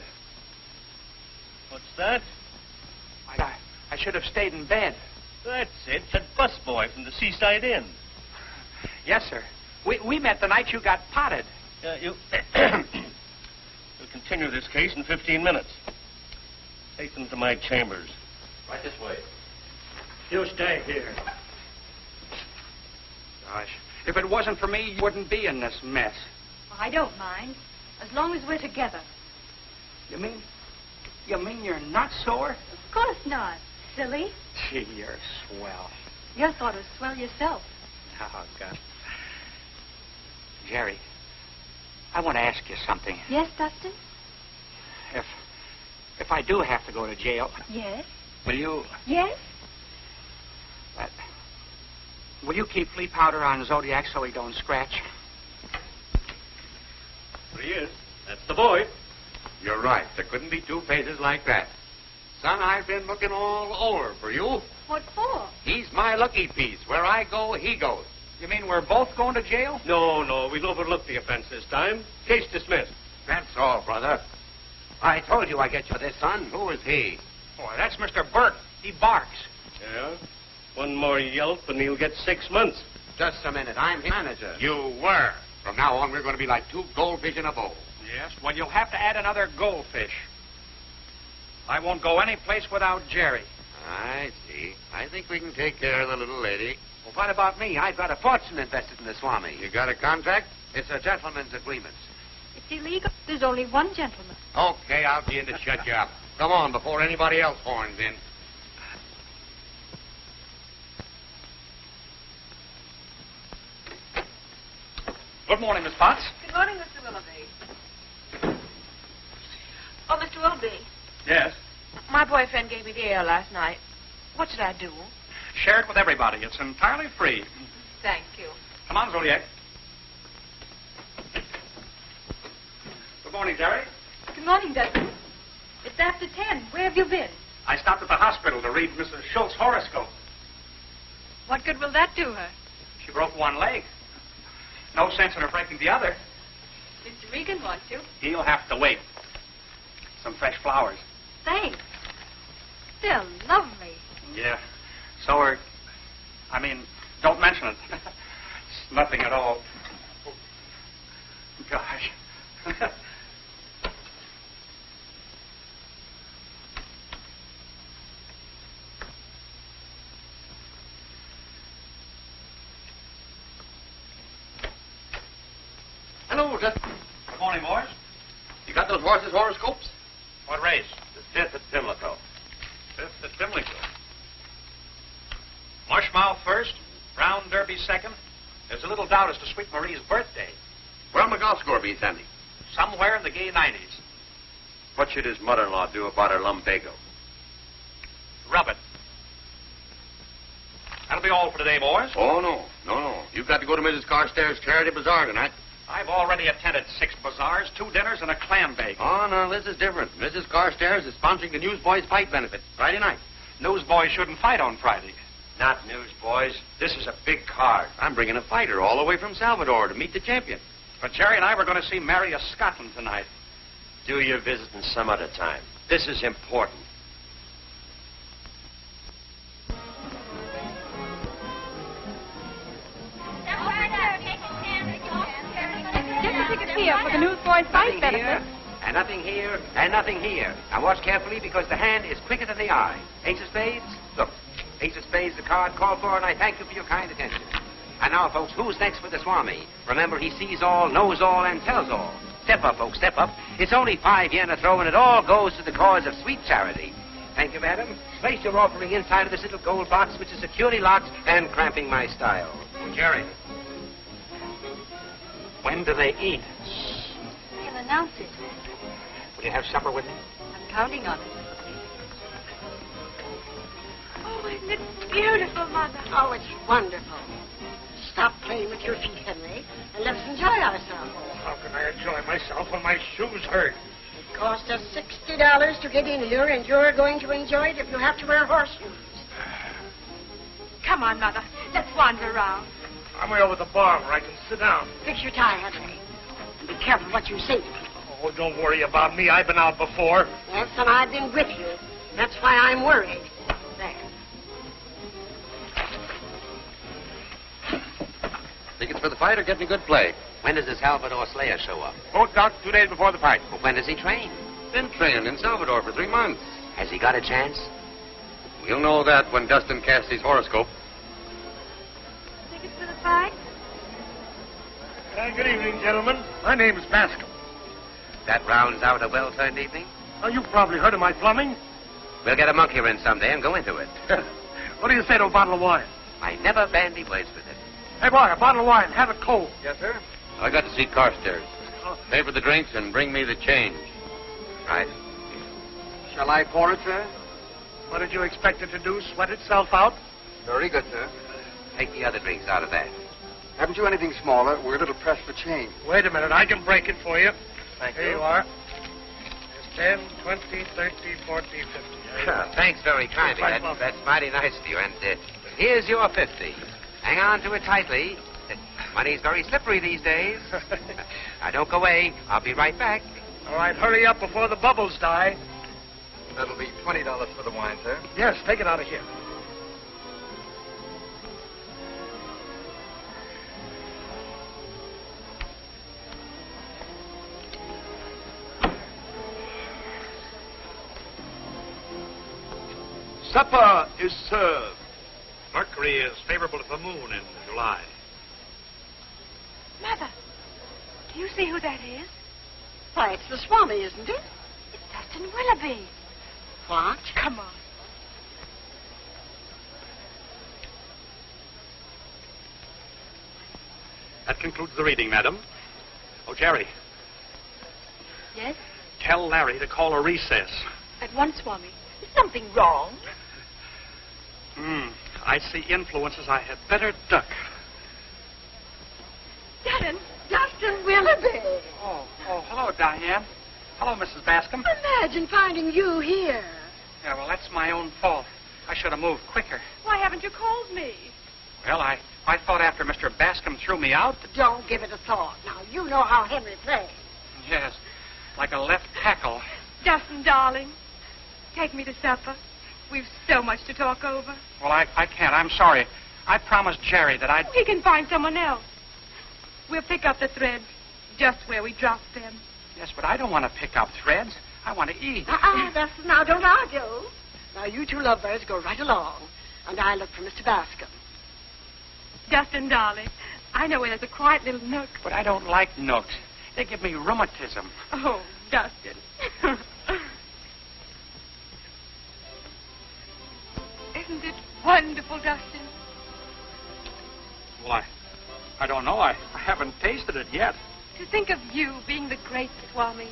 Speaker 9: What's that?
Speaker 12: I should have stayed in bed.
Speaker 9: That's it. That busboy from the Seaside Inn.
Speaker 12: Yes, sir. We met the night you got potted.
Speaker 9: We'll continue this case in 15 minutes. Take them to my chambers.
Speaker 3: Right this way.
Speaker 6: You stay here.
Speaker 12: Gosh, if it wasn't for me, you wouldn't be in this mess.
Speaker 11: I don't mind, as long as we're together.
Speaker 12: You mean you're not sore?
Speaker 11: Of course not. Silly.
Speaker 12: Gee, you're swell.
Speaker 11: You thought it was swell yourself.
Speaker 12: Oh, God. Jerry, I want to ask you something.
Speaker 11: Yes, Dustin?
Speaker 12: If I do have to go to jail...
Speaker 11: Yes.
Speaker 12: Will you...
Speaker 11: Yes?
Speaker 12: Will you keep flea powder on Zodiac so he don't scratch?
Speaker 9: There he is. That's the boy.
Speaker 1: You're right. There couldn't be two faces like that. Son, I've been looking all over for you.
Speaker 11: What for?
Speaker 1: He's my lucky piece. Where I go, he goes.
Speaker 12: You mean we're both going to jail?
Speaker 9: No. We've overlooked the offense this time. Case dismissed.
Speaker 1: That's all, brother.
Speaker 3: I told you I'd get you this, son.
Speaker 1: Who is he?
Speaker 12: Boy, that's Mr. Burke. He barks.
Speaker 9: Yeah? One more yelp and he'll get 6 months.
Speaker 3: Just a minute. I'm his manager.
Speaker 1: You were. From now on, we're going to be like two goldfish in a bowl.
Speaker 12: Yes? Well, you'll have to add another goldfish. I won't go any place without Jerry.
Speaker 1: I see. I think we can take care of the little lady.
Speaker 3: Well, what about me? I've got a fortune invested in the Swami.
Speaker 1: You got a contract?
Speaker 3: It's a gentleman's agreement.
Speaker 11: It's illegal. There's only one gentleman.
Speaker 1: Okay, I'll be in to shut you up. Come on, before anybody else horns in.
Speaker 12: Good morning, Miss Potts.
Speaker 8: Good morning, Mr. Willoughby. Oh, Mr. Willoughby,
Speaker 12: Yes?
Speaker 8: my boyfriend gave me the air last night. What should I do?
Speaker 12: Share it with everybody. It's entirely free.
Speaker 8: Thank you.
Speaker 12: Come on, Zodiac. morning, Jerry.
Speaker 8: Good morning, Dustin. It's after 10. Where have you been?
Speaker 12: I stopped at the hospital to read Mrs. Schultz's horoscope.
Speaker 8: What good will that do her?
Speaker 12: She broke one leg. No sense in her breaking the other.
Speaker 8: Mr. Regan wants you.
Speaker 12: He'll have to wait. Some fresh flowers.
Speaker 8: Thanks. They're lovely.
Speaker 12: Yeah. So are... don't mention it. It's nothing at all. Gosh.
Speaker 13: Hello, Dustin.
Speaker 12: Good morning, boys.
Speaker 13: You got those horses' horoscopes?
Speaker 12: What race?
Speaker 13: The 5th at Pimlico.
Speaker 12: 5th at Pimlico. Marshmouth first, Brown Derby second. There's a little doubt as to Sweet Marie's birthday.
Speaker 13: Where'll my golf score be, Sandy?
Speaker 12: Somewhere in the gay 90s.
Speaker 13: What should his mother-in-law do about her lumbago?
Speaker 12: Rub it. That'll be all for today, boys.
Speaker 13: Oh, no. You've got to go to Mrs. Carstairs' Charity Bazaar tonight.
Speaker 12: I've already attended 6 bazaars, 2 dinners, and a clam bake.
Speaker 13: Oh, no, this is different. Mrs. Carstairs is sponsoring the Newsboys Fight Benefit Friday night.
Speaker 12: Newsboys shouldn't fight on Friday.
Speaker 13: Not newsboys. This is a big card. I'm bringing a fighter all the way from Salvador to meet the champion.
Speaker 12: But Jerry and I were going to see Mary of Scotland tonight.
Speaker 13: Do your visiting some other time. This is important.
Speaker 8: Get the tickets here for the Newsboys Fight Benefit.
Speaker 3: And nothing here, and nothing here. Now watch carefully because the hand is quicker than the eye. Ace of spades? Look, ace of spades, the card called for, and I thank you for your kind attention. And now, folks, who's next with the Swami? Remember, he sees all, knows all, and tells all. Step up, folks, step up. It's only 5 yen a throw, and it all goes to the cause of sweet charity. Thank you, madam. Place your offering inside of this little gold box, which is securely locked and cramping my style.
Speaker 12: Jerry, when do they eat?
Speaker 8: He'll announce it.
Speaker 3: Will you have supper with me?
Speaker 8: I'm counting on it. Oh, isn't it beautiful, Mother?
Speaker 7: Oh, it's wonderful. Stop playing with your feet, Henry, and let's enjoy ourselves.
Speaker 6: How can I enjoy myself when my shoes hurt?
Speaker 7: It cost us $60 to get in here, and you're going to enjoy it if you have to wear horseshoes.
Speaker 8: Come on, Mother. Let's wander around.
Speaker 6: I'm way over the bar where I can sit down.
Speaker 7: Fix your tie, Henry. And be careful what you say to people.
Speaker 6: Oh, don't worry about me. I've been out before.
Speaker 7: Yes, and I've been with you. That's why I'm worried. There.
Speaker 13: Tickets for the fight are getting good play.
Speaker 3: When does the Salvador Slayer show up?
Speaker 13: Both out 2 days before the fight.
Speaker 3: Well, when does he train?
Speaker 13: Been training in Salvador for 3 months.
Speaker 3: Has he got a chance?
Speaker 13: We'll know that when Dustin casts his horoscope.
Speaker 8: Tickets for the fight?
Speaker 6: Good evening, gentlemen. My name is Bascombe.
Speaker 3: That rounds out a well-turned evening.
Speaker 6: Oh, you've probably heard of my plumbing.
Speaker 3: We'll get a monkey wrench someday and go into it.
Speaker 6: What do you say to a bottle of wine?
Speaker 3: I never bandy words with it.
Speaker 6: Hey, boy, a bottle of wine. Have it cold.
Speaker 13: Yes, sir. I got to see Carstairs. Pay for the drinks and bring me the change.
Speaker 3: Right.
Speaker 5: Shall I pour it, sir?
Speaker 6: What did you expect it to do, sweat itself out?
Speaker 5: Very good, sir.
Speaker 3: Take the other drinks out of that.
Speaker 5: Haven't you anything smaller? We're a little pressed for change.
Speaker 6: Wait a minute. I can break it for you.
Speaker 5: Thank
Speaker 6: Here you are. There's 10, 20, 30, 40, 50.
Speaker 3: Thanks very kindly.
Speaker 6: Quite welcome.
Speaker 3: That's mighty nice of you. And here's your 50. Hang on to it tightly. Money's very slippery these days. Now, don't go away. I'll be right back.
Speaker 6: All right, hurry up before the bubbles die.
Speaker 5: That'll be $20 for the wine, sir.
Speaker 6: Yes, take it out of here.
Speaker 1: Supper is served. Mercury is favorable to the moon in July.
Speaker 8: Mother, do you see who that is?
Speaker 7: Why, it's the Swami, isn't it?
Speaker 8: It's Dustin Willoughby.
Speaker 7: What?
Speaker 8: Come on.
Speaker 12: That concludes the reading, madam. Oh, Jerry,
Speaker 8: Yes?
Speaker 12: tell Larry to call a recess.
Speaker 8: At once, Swami. Is something wrong?
Speaker 12: I see influences I had better duck.
Speaker 8: Dustin,
Speaker 7: Dustin Willoughby.
Speaker 12: Oh, hello, Diane. Hello, Mrs. Bascombe.
Speaker 7: Imagine finding you here.
Speaker 12: Yeah, well, that's my own fault. I should have moved quicker.
Speaker 11: Why haven't you called me?
Speaker 12: Well, I thought after Mr. Bascombe threw me out...
Speaker 7: Don't give it a thought. Now, you know how Henry plays.
Speaker 12: Yes, like a left tackle.
Speaker 11: Dustin, darling, take me to supper. We've so much to talk over.
Speaker 12: Well, I can't. I'm sorry. I promised Jerry that I'd...
Speaker 11: He can find someone else. We'll pick up the threads just where we dropped them.
Speaker 12: Yes, but I don't want to pick up threads. I want to eat.
Speaker 7: Dustin, now don't argue. Now, you two lovebirds go right along, and I look for Mr. Bascombe.
Speaker 11: Dustin, darling, I know where there's a quiet little nook.
Speaker 12: But I don't like nooks. They give me rheumatism.
Speaker 11: Oh, Dustin. Isn't it wonderful, Dustin?
Speaker 12: Well, I don't know. I haven't tasted it yet.
Speaker 11: To think of you being the great Swami.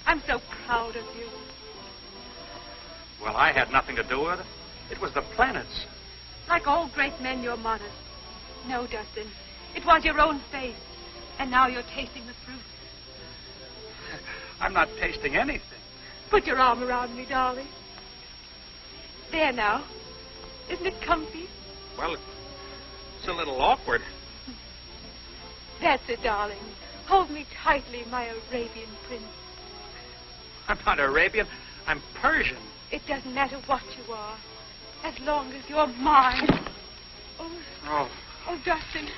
Speaker 11: I'm so proud of you.
Speaker 12: Well, I had nothing to do with it. It was the planets.
Speaker 11: Like all great men, you're modest. No, Dustin. It was your own face. And now you're tasting the fruit.
Speaker 12: I'm not tasting anything.
Speaker 11: Put your arm around me, darling. There now. Isn't it comfy?
Speaker 12: Well, it's a little awkward.
Speaker 11: That's it, darling. Hold me tightly, my Arabian prince.
Speaker 12: I'm not Arabian. I'm Persian.
Speaker 11: It doesn't matter what you are, as long as you're mine. Oh, Dustin,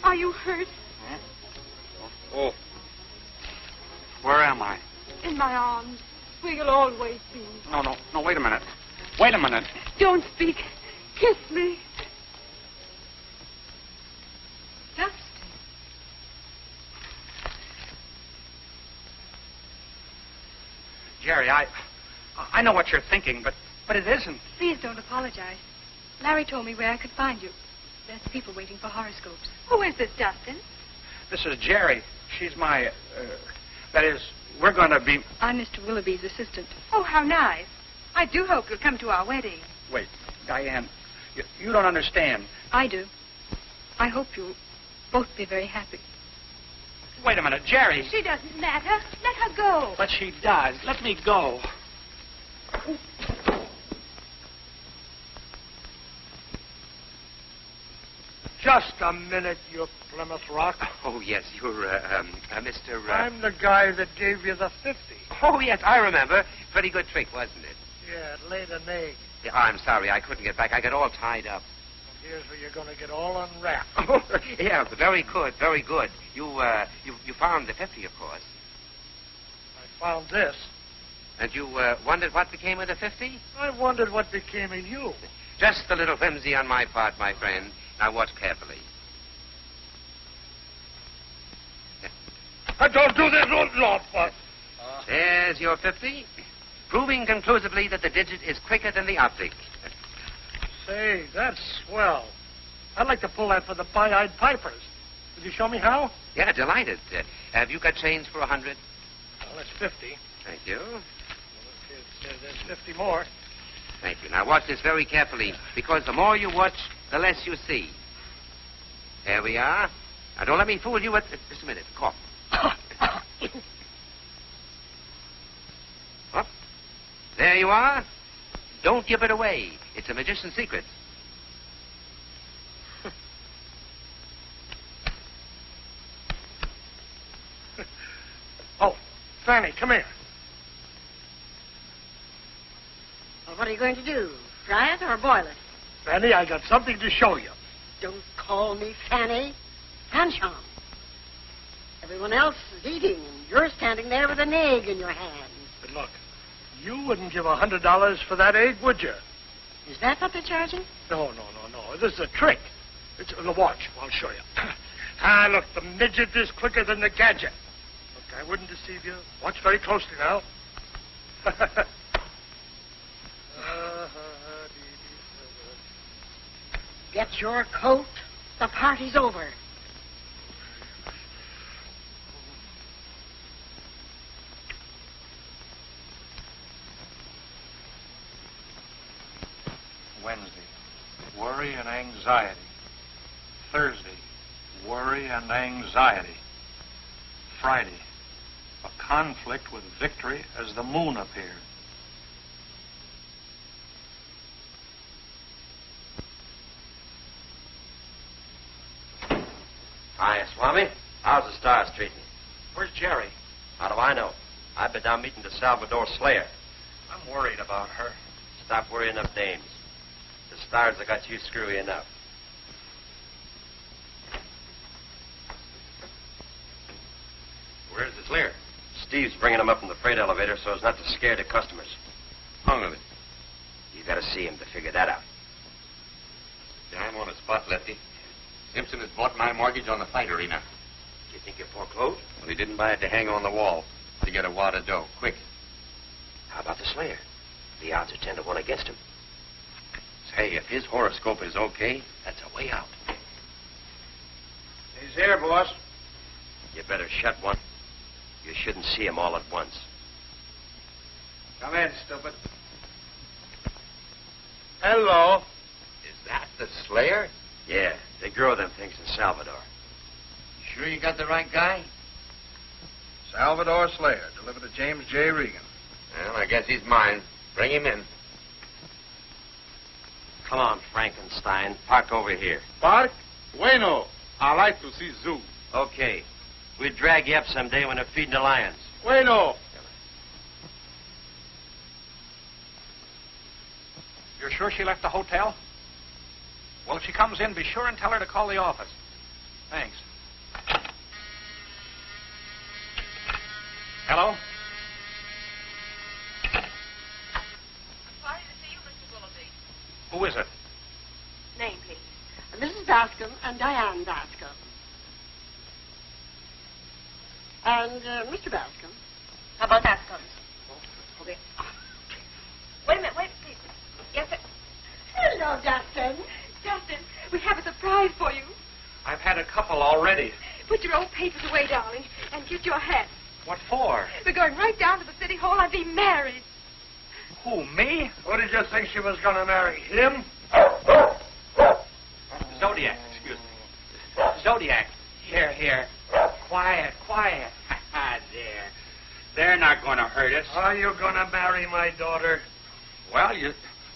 Speaker 11: are you hurt?
Speaker 12: Huh? Oh. Where am I?
Speaker 11: In my arms, where you'll always be.
Speaker 12: No, wait a minute. Wait a minute.
Speaker 11: Don't speak. Kiss me. Dustin.
Speaker 12: Jerry, I know what you're thinking, but it isn't.
Speaker 11: Please don't apologize. Larry told me where I could find you. There's people waiting for horoscopes. Who is this, Dustin?
Speaker 12: This is Jerry. She's my, that is, we're going to be...
Speaker 11: I'm Mr. Willoughby's assistant. Oh, how nice. I do hope you'll come to our wedding.
Speaker 12: Wait, Diane, you don't understand.
Speaker 11: I do. I hope you'll both be very happy.
Speaker 12: Wait a minute, Jerry.
Speaker 11: She doesn't matter. Let her go.
Speaker 12: But she does. Let me go.
Speaker 6: Just a minute, you Plymouth Rock.
Speaker 3: Oh, yes, you're, Mr.
Speaker 6: I'm the guy that gave you the 50.
Speaker 3: Oh, yes, I remember. Pretty good trick, wasn't it?
Speaker 6: Yeah, it laid an egg.
Speaker 3: Yeah, I'm sorry, I couldn't get back. I got all tied up.
Speaker 6: Here's where you're going to get all unwrapped.
Speaker 3: Oh, yeah, very good, very good. You found the 50, of course.
Speaker 6: I found this.
Speaker 3: And you wondered what became of the 50?
Speaker 6: I wondered what became of you.
Speaker 3: Just a little whimsy on my part, my friend. Now watch carefully.
Speaker 6: I don't do this, Lord, but...
Speaker 3: There's your 50, proving conclusively that the digit is quicker than the optic.
Speaker 6: Say, that's swell. I'd like to pull that for the Pie-Eyed Pipers. Could you show me how?
Speaker 3: Yeah, delighted. Have you got change for 100?
Speaker 6: Well, that's 50.
Speaker 3: Thank you.
Speaker 6: There's 50 more.
Speaker 3: Thank you. Now watch this very carefully, because the more you watch, the less you see. There we are. Now don't let me fool you with... Just a minute. Cough. Up. There you are. Don't give it away. It's a magician's secret.
Speaker 6: Oh, Fanny, come here.
Speaker 7: Well, what are you going to do? Fry it or boil it?
Speaker 6: Fanny, I got something to show you.
Speaker 7: Don't call me Fanny. Henchman. Everyone else is eating, and you're standing there with an egg in your hand.
Speaker 6: But look, you wouldn't give $100 for that egg, would you?
Speaker 7: Is that what they're charging?
Speaker 6: No. This is a trick. It's the watch. I'll show you. Look, the midget is quicker than the gadget. Look, I wouldn't deceive you. Watch very closely now.
Speaker 7: Get your coat. The party's over.
Speaker 9: Wednesday, worry and anxiety. Thursday, worry and anxiety.
Speaker 12: Friday. A conflict with victory as the moon appeared.
Speaker 13: Hi, Swami. How's the stars treating you?
Speaker 12: Where's Jerry?
Speaker 13: How do I know? I've been down meeting the Salvador Slayer.
Speaker 12: I'm worried about her.
Speaker 13: Stop worrying up dames. The stars have got you screwy enough. Where's the Slayer? Steve's bringing him up in the freight elevator so as not to scare the customers.
Speaker 3: Hung of it.
Speaker 13: You gotta see him to figure that out.
Speaker 3: I'm on the spot, Lefty. Simpson has bought my mortgage on the fight arena.
Speaker 13: You think you're foreclosed?
Speaker 3: Well, he didn't buy it to hang on the wall. To get a wad of dough, quick.
Speaker 13: How about the Slayer? The odds are 10 to 1 against him.
Speaker 3: Say, if his horoscope is okay, that's a way out.
Speaker 6: He's here, boss.
Speaker 13: You better shut one. You shouldn't see him all at once.
Speaker 6: Come in, stupid. Hello.
Speaker 3: Is that the Slayer?
Speaker 13: Yeah, they grow them things in Salvador.
Speaker 3: You sure you got the right guy?
Speaker 6: Salvador Slayer, delivered to James J. Regan.
Speaker 3: Well, I guess he's mine. Bring him in.
Speaker 13: Come on, Frankenstein. Park over here.
Speaker 14: Park? Bueno. I like to see zoo.
Speaker 13: Okay. We'll drag you up someday when they're feeding the lions.
Speaker 14: Bueno.
Speaker 12: You're sure she left the hotel? Well, if she comes in, be sure and tell her to call the office. Thanks. Hello?
Speaker 11: Sorry to see you, Mr. Willoughby.
Speaker 12: Who is it?
Speaker 7: Name, please. Mrs. Bascombe and Diane Bascombe. And Mr. Bascombe.
Speaker 11: How about Bascombe? Okay. Wait a minute, please. Yes, sir.
Speaker 7: Hello, Dustin.
Speaker 11: Dustin, we have a surprise for you.
Speaker 12: I've had a couple already.
Speaker 11: Put your old papers away, darling, and get your hat.
Speaker 12: What for?
Speaker 11: We're going right down to the city hall and be married.
Speaker 12: Who, me?
Speaker 6: What did you think she was going to marry? Him?
Speaker 12: Zodiac, excuse me. Zodiac. Here. Quiet. There. They're not going to hurt us.
Speaker 6: Are you going to marry my daughter?
Speaker 12: Well,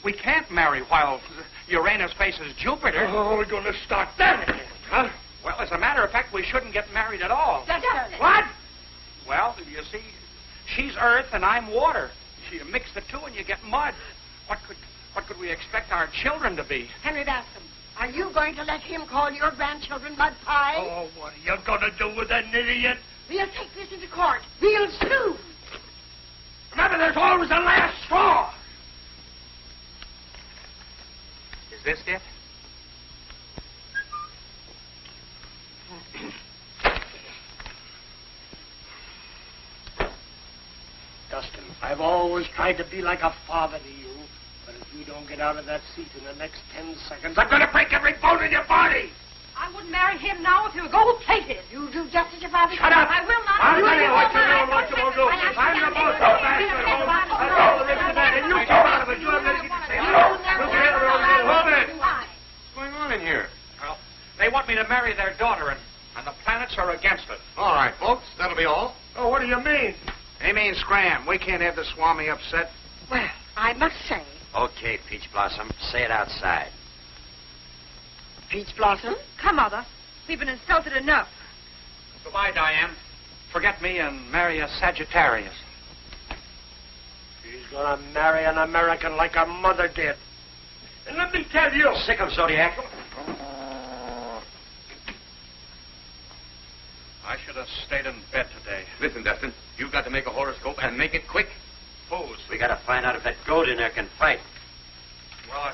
Speaker 12: we can't marry while Uranus faces Jupiter.
Speaker 6: Oh, we're going to start that again, huh?
Speaker 12: Well, as a matter of fact, we shouldn't get married at all.
Speaker 7: Dustin.
Speaker 12: What? Well, you see, she's earth and I'm water. You mix the two and you get mud. What could we expect our children to be?
Speaker 7: Henry Bascombe, are you going to let him call your grandchildren mud pie?
Speaker 6: Oh, what are you going to do with an idiot?
Speaker 7: We'll take this into court. We'll sue.
Speaker 6: Remember, there's always a last straw.
Speaker 12: Is this it?
Speaker 6: Dustin, I've always tried to be like a father to you, but if you don't get out of that seat in the next 10 seconds, I'm going to break every bone in your body.
Speaker 11: I wouldn't marry him now if he were gold-plated.
Speaker 7: You do just as your father
Speaker 6: Shut up.
Speaker 11: I will not.
Speaker 6: I'll tell you what you will do. If I'm the boss of Bascombe, I'll call the rest of that, and you come out of it. You have nothing to say. Hold it.
Speaker 3: What's going on in here?
Speaker 12: Well, they want me to marry their daughter, and the planets are against it.
Speaker 3: All right, folks. That'll be all.
Speaker 6: Oh, what do you mean?
Speaker 2: He means scram. We can't have the Swami upset.
Speaker 7: Well, I must say,
Speaker 13: Okay, Peach Blossom. Say it outside.
Speaker 7: Peach Blossom.
Speaker 11: Come, Mother. We've been insulted enough.
Speaker 12: Goodbye, Diane. Forget me and marry a Sagittarius.
Speaker 6: She's going to marry an American like her mother did. And let me tell you...
Speaker 13: Sick of Zodiac.
Speaker 12: I should have stayed in bed today.
Speaker 3: Listen, Dustin, you've got to make a horoscope and make it quick.
Speaker 12: Whose?
Speaker 13: We got to find out if that goat in there can fight.
Speaker 12: Well,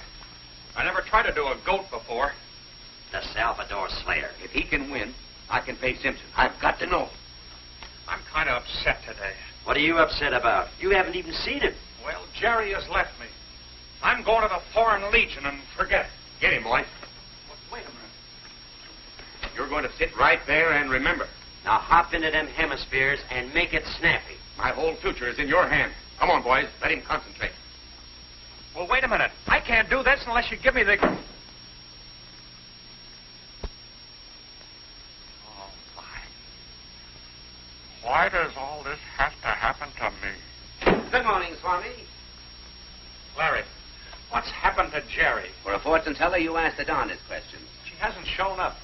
Speaker 12: I never tried to do a goat before.
Speaker 13: The Salvador Slayer.
Speaker 3: If he can win, I can pay Simpson. I've got to know.
Speaker 12: I'm kind of upset today.
Speaker 13: What are you upset about? You haven't even seen him.
Speaker 12: Well, Jerry has left me. I'm going to the Foreign Legion and forget it.
Speaker 3: Get him, boy.
Speaker 12: Wait a minute.
Speaker 3: You're going to sit right there and remember.
Speaker 13: Now hop into them hemispheres and make it snappy.
Speaker 3: My whole future is in your hands. Come on, boys. Let him concentrate.
Speaker 12: Well, wait a minute. I can't do this unless you give me the... Larry, what's happened to Jerry?
Speaker 3: For a fortune teller, you asked the darndest questions.
Speaker 12: She hasn't shown up.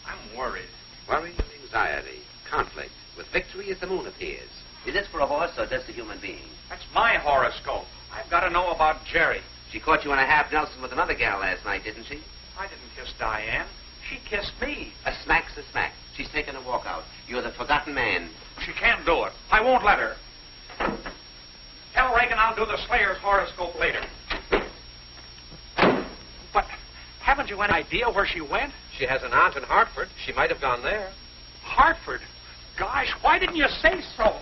Speaker 12: I'm worried.
Speaker 3: Worry and anxiety, conflict. With victory as the moon appears. Is this for a horse or just a human being?
Speaker 12: That's my horoscope. I've got to know about Jerry.
Speaker 3: She caught you in a half Nelson with another gal last night, didn't she?
Speaker 12: I didn't kiss Diane. She kissed me.
Speaker 3: A smack's a smack. She's taken a walk out. You're the forgotten man.
Speaker 12: She can't do it. I won't let her. Tell Regan I'll do the Slayer's horoscope later. But haven't you any idea where she went?
Speaker 13: She has an aunt in Hartford. She might have gone there.
Speaker 12: Hartford? Gosh, why didn't you say so?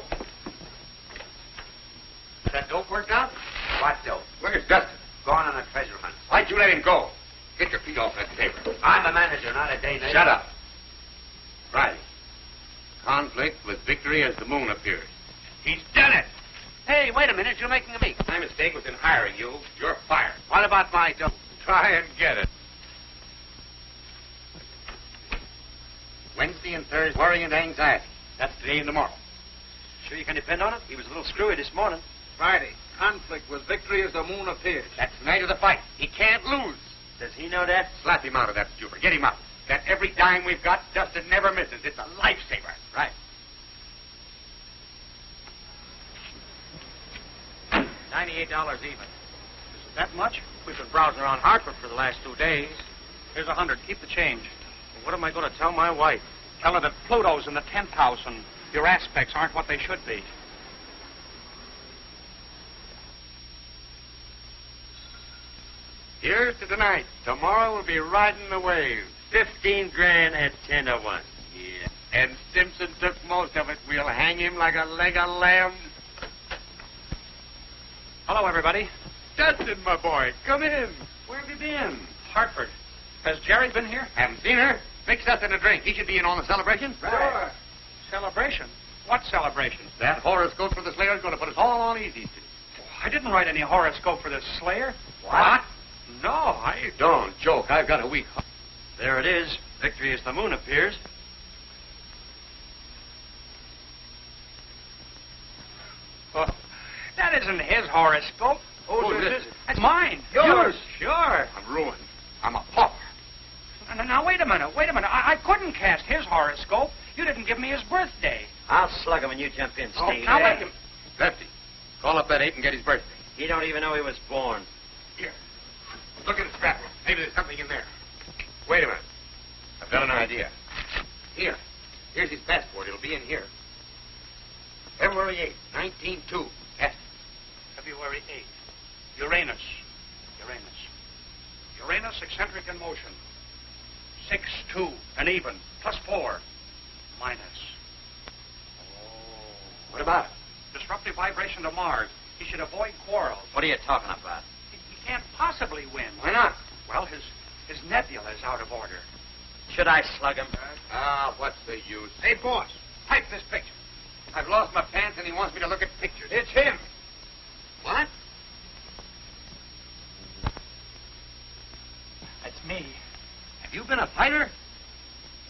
Speaker 13: That dope worked out?
Speaker 3: What dope?
Speaker 13: Where's Dustin?
Speaker 3: Gone on a treasure hunt.
Speaker 13: Why'd you let him go? Get your feet off that table.
Speaker 3: I'm a manager, not a day neighbor.
Speaker 13: Shut up. Right. Conflict with victory as the moon appears. He's done it.
Speaker 3: Hey, wait a minute. You're making a me.
Speaker 13: My mistake was in hiring you. You're fired.
Speaker 3: What about my dope?
Speaker 13: Try and get it. Wednesday and Thursday, worry and anxiety. That's today and tomorrow.
Speaker 9: Sure you can depend on it? He was a little screwy this morning.
Speaker 14: Friday, conflict with victory as the moon appears.
Speaker 13: That's the night of the fight. He can't lose.
Speaker 9: Does he know that?
Speaker 13: Slap him out of that stupor. Get him out. That every dime we've got, Dustin never misses. It's a lifesaver.
Speaker 3: Right.
Speaker 12: $98 even. Is it that much? We've been browsing around Hartford for the last 2 days. Here's $100. Keep the change.
Speaker 9: Well, what am I going to tell my wife?
Speaker 12: Tell her that Pluto's in the 10th house and your aspects aren't what they should be.
Speaker 13: Here's to tonight. Tomorrow we'll be riding the wave.
Speaker 9: 15 grand at 10 to 1.
Speaker 13: Yeah. And Simpson took most of it. We'll hang him like a leg of lamb.
Speaker 12: Hello, everybody.
Speaker 13: Dustin, my boy, come in. Where have you been?
Speaker 12: Hartford. Has Jerry been here?
Speaker 13: Haven't seen her. Fix Dustin a drink. He should be in on the celebration.
Speaker 12: Sure. Celebration? What celebration?
Speaker 13: That horoscope for the Slayer's going to put us all on easy.
Speaker 12: I didn't write any horoscope for this Slayer.
Speaker 13: What?
Speaker 12: No, I...
Speaker 13: Don't joke. I've got a weak...
Speaker 9: There it is. Victory as the moon appears.
Speaker 12: Oh, that isn't his horoscope.
Speaker 13: Who's this?
Speaker 12: That's mine.
Speaker 13: Yours?
Speaker 12: Sure.
Speaker 13: I'm ruined. I'm a pauper.
Speaker 12: Now, wait a minute. I couldn't cast his horoscope. You didn't give me his birthday.
Speaker 9: I'll slug him when you jump in, Steve.
Speaker 12: Now, wait a minute.
Speaker 13: Lefty, call up that ape and get his birthday.
Speaker 9: He don't even know he was born.
Speaker 13: Here. Look at the scrapbook. Maybe there's something in there. Wait a minute. I've got an idea. Here. Here's his passport. It'll be in here. February 8th, 1902. Yes.
Speaker 12: February 8th. Uranus. Uranus eccentric in motion. 6-2, an even. +4. Minus. Oh.
Speaker 13: What about it?
Speaker 12: Disruptive vibration to Mars. He should avoid quarrels.
Speaker 9: What are you talking about?
Speaker 12: He can't possibly win.
Speaker 13: Why not?
Speaker 12: Well, his nebula is out of order.
Speaker 9: Should I slug him?
Speaker 13: What's the use?
Speaker 14: Hey, boss,
Speaker 13: Type this picture. I've lost my pants and he wants me to look at pictures.
Speaker 14: it's him.
Speaker 13: What?
Speaker 12: That's me.
Speaker 13: Have you been a fighter?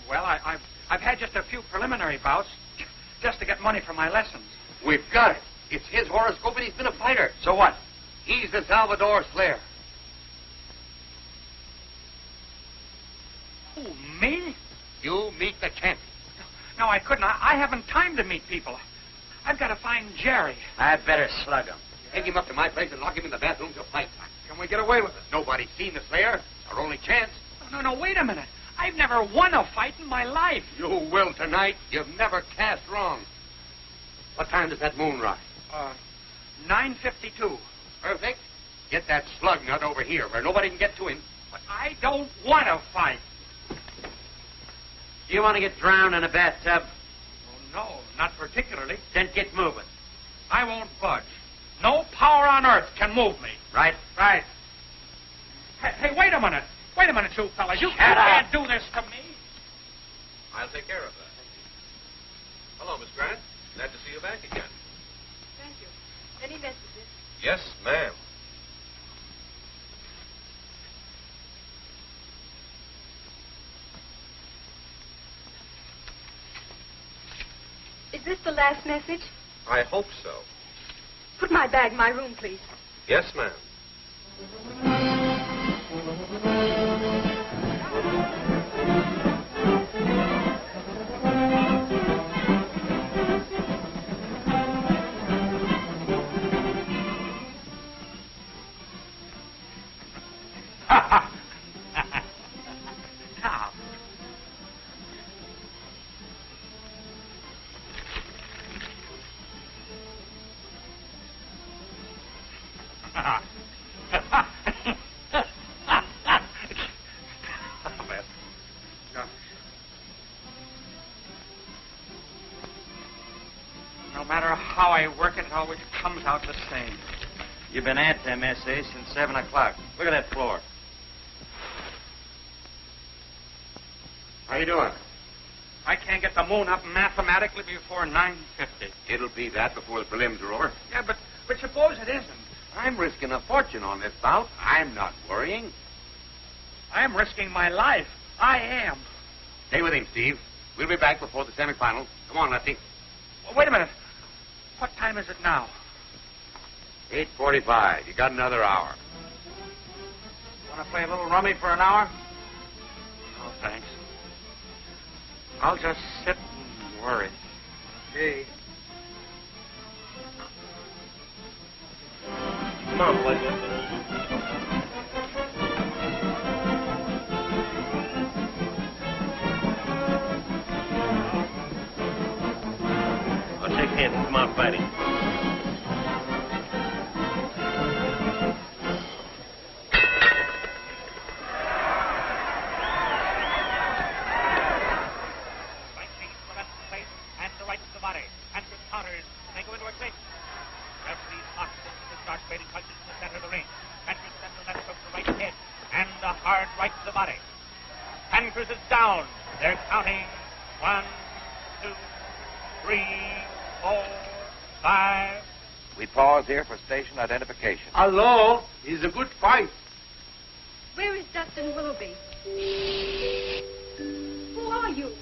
Speaker 12: Well, I've had just a few preliminary bouts just to get money for my lessons.
Speaker 13: We've got it. It's his horoscope and he's been a fighter.
Speaker 12: So what?
Speaker 13: He's the Salvador Slayer.
Speaker 12: Who, me?
Speaker 13: You meet the champion.
Speaker 12: No, I couldn't. I haven't time to meet people. I've got to find Jerry.
Speaker 9: I'd better slug him.
Speaker 13: Take him up to my place and lock him in the bathroom till fight time. Can we get away with it? Nobody's seen the Slayer. Our only chance.
Speaker 12: No, wait a minute. I've never won a fight in my life.
Speaker 13: You will tonight. You've never cast wrong. What time does that moon rise?
Speaker 12: 9:52.
Speaker 13: Perfect. Get that slug nut over here where nobody can get to him.
Speaker 12: But I don't want to fight.
Speaker 9: Do you want to get drowned in a bathtub?
Speaker 12: Oh, no, not particularly.
Speaker 9: Then get moving.
Speaker 12: I won't budge. No power on earth can move me.
Speaker 9: Right?
Speaker 12: Right. Hey, wait a minute. Wait a minute, you fellas. You
Speaker 9: Shut
Speaker 12: can't
Speaker 9: up.
Speaker 12: do this to me.
Speaker 1: I'll take care of that. Hello, Miss Grant. Glad to see you back again.
Speaker 11: Thank you. Any messages?
Speaker 1: Yes, ma'am.
Speaker 11: Is this the last message?
Speaker 1: I hope so.
Speaker 11: Put my bag in my room, please.
Speaker 1: Yes, ma'am.
Speaker 12: No matter how I work it, it always comes out the same.
Speaker 15: You've been at them essays since 7 o'clock. Look at that floor.
Speaker 13: How you doing?
Speaker 12: I can't get the moon up mathematically before 9:50.
Speaker 13: It'll be that before the prelims are over.
Speaker 12: Yeah, but suppose it isn't.
Speaker 13: I'm risking a fortune on this bout. I'm not worrying.
Speaker 12: I'm risking my life. I am.
Speaker 13: Stay with him, Steve. We'll be back before the semifinals. Come on, Lefty.
Speaker 12: Well, wait a minute. What time is it now?
Speaker 13: 8:45. You got another hour.
Speaker 12: Want to play a little rummy for an hour? No, thanks. I'll just sit and worry.
Speaker 14: Hey.
Speaker 9: Come on, Blake. I'll shake hands and come out fighting.
Speaker 1: Here for station identification.
Speaker 14: Hello. It's a good fight.
Speaker 11: Where is Dustin Willoughby? Who are you?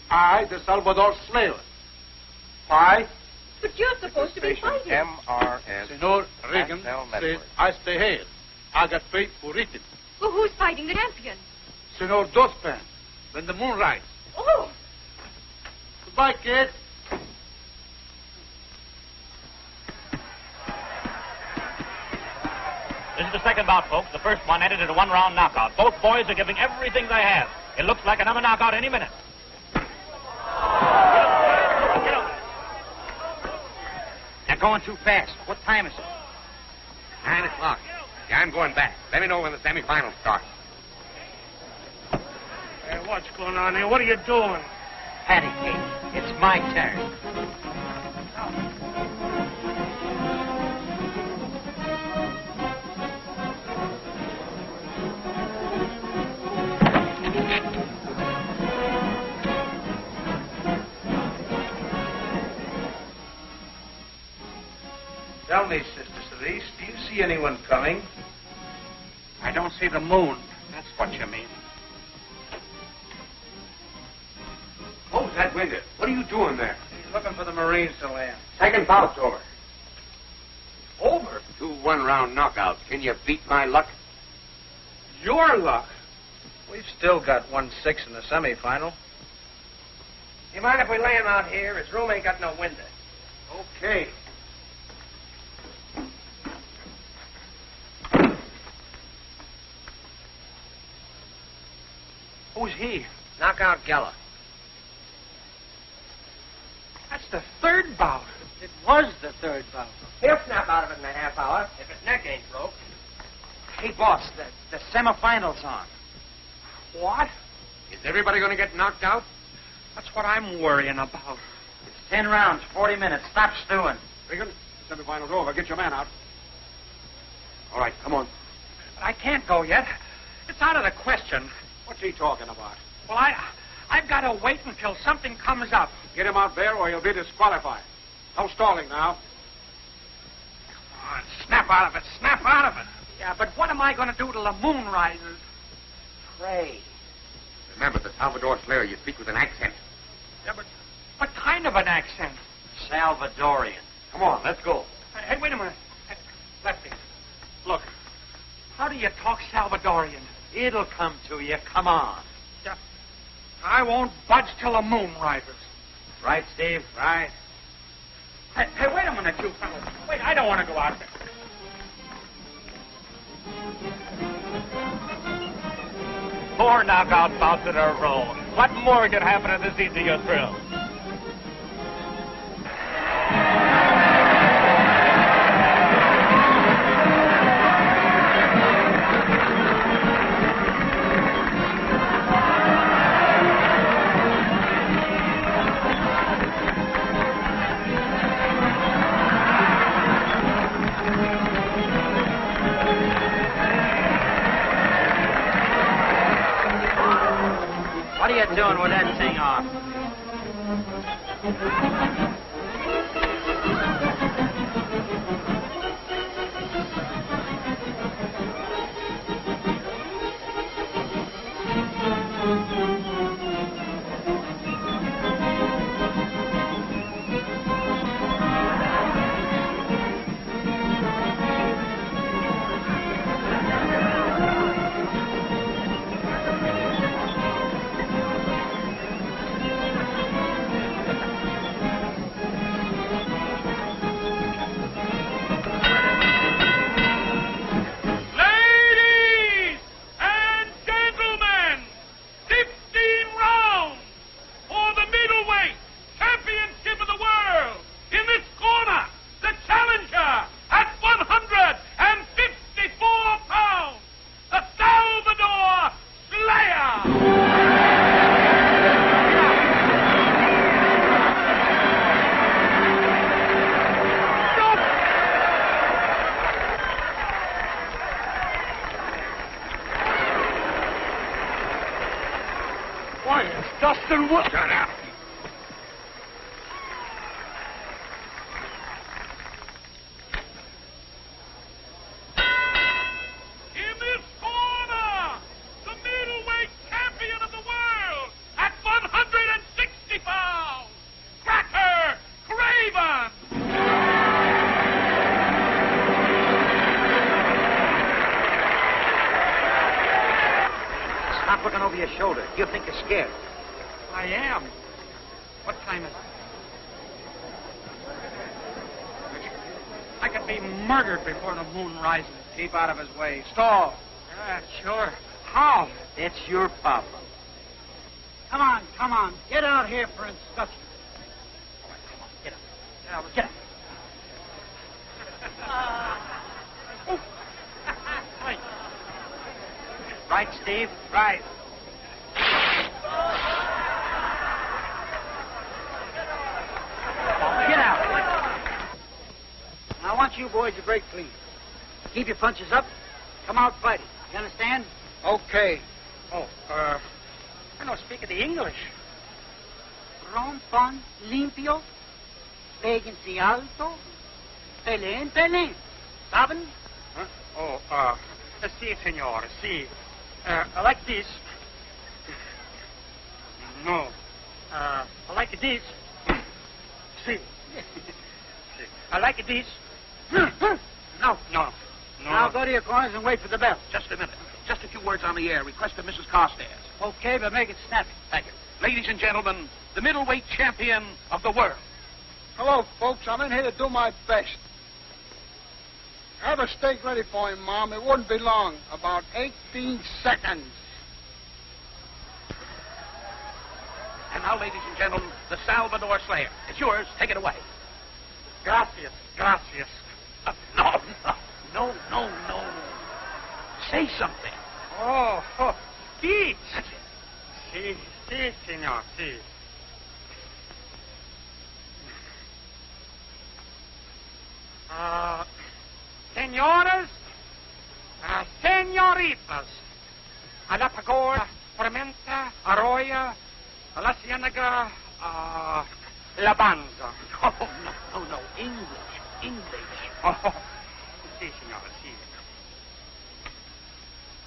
Speaker 14: I, the Salvador Slayer. Why?
Speaker 11: But you're supposed to be fighting.
Speaker 1: MRS.
Speaker 14: Senor Regan said I stay here. I got faith for it.
Speaker 11: Well, who's fighting the champion?
Speaker 14: Senor Dospan. When the moon rises.
Speaker 11: Oh!
Speaker 14: Goodbye, kid.
Speaker 4: This is the second bout, folks. The first one ended in a one-round knockout. Both boys are giving everything they have. It looks like another knockout any minute. Get up.
Speaker 3: They're going too fast. What time is it?
Speaker 13: 9 o'clock. Yeah, I'm going back. Let me know when the semifinals start.
Speaker 6: Hey, what's going on here? What are you doing?
Speaker 3: Patty cake. It's my turn.
Speaker 12: Tell me, Sister Cerise, do you see anyone coming? I don't see the moon. That's what you mean.
Speaker 13: Close that window. What are you doing there?
Speaker 12: He's looking for the Marines to land.
Speaker 13: Second bout's over.
Speaker 12: Over?
Speaker 13: 2 one-round knockouts. Can you beat my luck?
Speaker 12: Your luck? We've still got 1-6 in the semifinal.
Speaker 3: You mind if we lay him out here? His room ain't got no window.
Speaker 12: Okay. Who's he?
Speaker 3: Knockout Geller.
Speaker 12: That's the third bout. It was the third bout.
Speaker 3: He'll snap out of it in a half hour if his neck ain't broke.
Speaker 4: Hey, boss, the semifinal's on.
Speaker 12: What?
Speaker 13: Is everybody going to get knocked out?
Speaker 12: That's what I'm worrying about.
Speaker 4: It's 10 rounds, 40 minutes. Stop stewing.
Speaker 14: Regan, semifinal's over. Get your man out.
Speaker 13: All right, come on.
Speaker 12: But I can't go yet. It's out of the question.
Speaker 14: What's he talking about?
Speaker 12: Well, I've got to wait until something comes up.
Speaker 14: Get him out there or he'll be disqualified. No stalling now.
Speaker 12: Come on, snap out of it. Snap out of it. Yeah, but what am I going to do till the moon rises?
Speaker 3: Pray.
Speaker 13: Remember, the Salvador Slayer, you speak with an accent.
Speaker 12: Yeah, but what kind of an accent?
Speaker 4: Salvadorian.
Speaker 13: Come on, let's go.
Speaker 12: Hey, wait a minute. Hey, Lefty, look. How do you talk Salvadorian?
Speaker 4: It'll come to you. Come on.
Speaker 12: I won't budge till the moon rises.
Speaker 4: Right, Steve?
Speaker 12: Right. Hey, wait a minute, you fellas. Wait, I don't want to go out there.
Speaker 9: Four knockout bouts in a row. What more could happen at this easy your thrill?
Speaker 4: What are you doing with that thing on?
Speaker 6: Dustin Willoughby.
Speaker 13: Shut up.
Speaker 6: In this corner, the middleweight champion of the world at 160 pounds, Cracker Craven.
Speaker 4: Stop looking over your shoulder. You think you're scared.
Speaker 12: I am. What time is it? I could be murdered before the moon rises.
Speaker 2: Keep out of his way. Stall.
Speaker 12: Yeah, sure. How?
Speaker 4: That's your problem.
Speaker 7: Come on. Get out here for instructions.
Speaker 12: Get up. Get up. Right.
Speaker 4: Right, Steve?
Speaker 12: Right.
Speaker 7: Get out. Now, I want you boys to break clean. Keep your punches up. Come out fighting. You understand?
Speaker 12: Okay. Oh, I don't speak the English.
Speaker 7: Rompan limpio. Péguense alto. Pelén. ¿Saben?
Speaker 12: Huh? Oh, si, senor, si. Like this. No. Like this. Si. I like this. No.
Speaker 7: Now go to your corners and wait for the bell.
Speaker 2: Just a minute. Just a few words on the air. Request of Mrs. Carstairs.
Speaker 7: Okay, but make it snappy.
Speaker 2: Thank you. Ladies and gentlemen, the middleweight champion of the world.
Speaker 6: Hello, folks. I'm in here to do my best. Have a steak ready for him, Mom. It wouldn't be long. About 18 seconds.
Speaker 2: And now, ladies and gentlemen, the Salvador Slayer. It's yours. Take it away.
Speaker 12: Gracias.
Speaker 2: No. Say something.
Speaker 12: Oh, speech. Si, senor, si. Senores, senoritas, a la pagoda, Formenta, Arroyo, a la Ciénaga, La Banza.
Speaker 2: Oh, no. English.
Speaker 12: Oh, si, senor, si.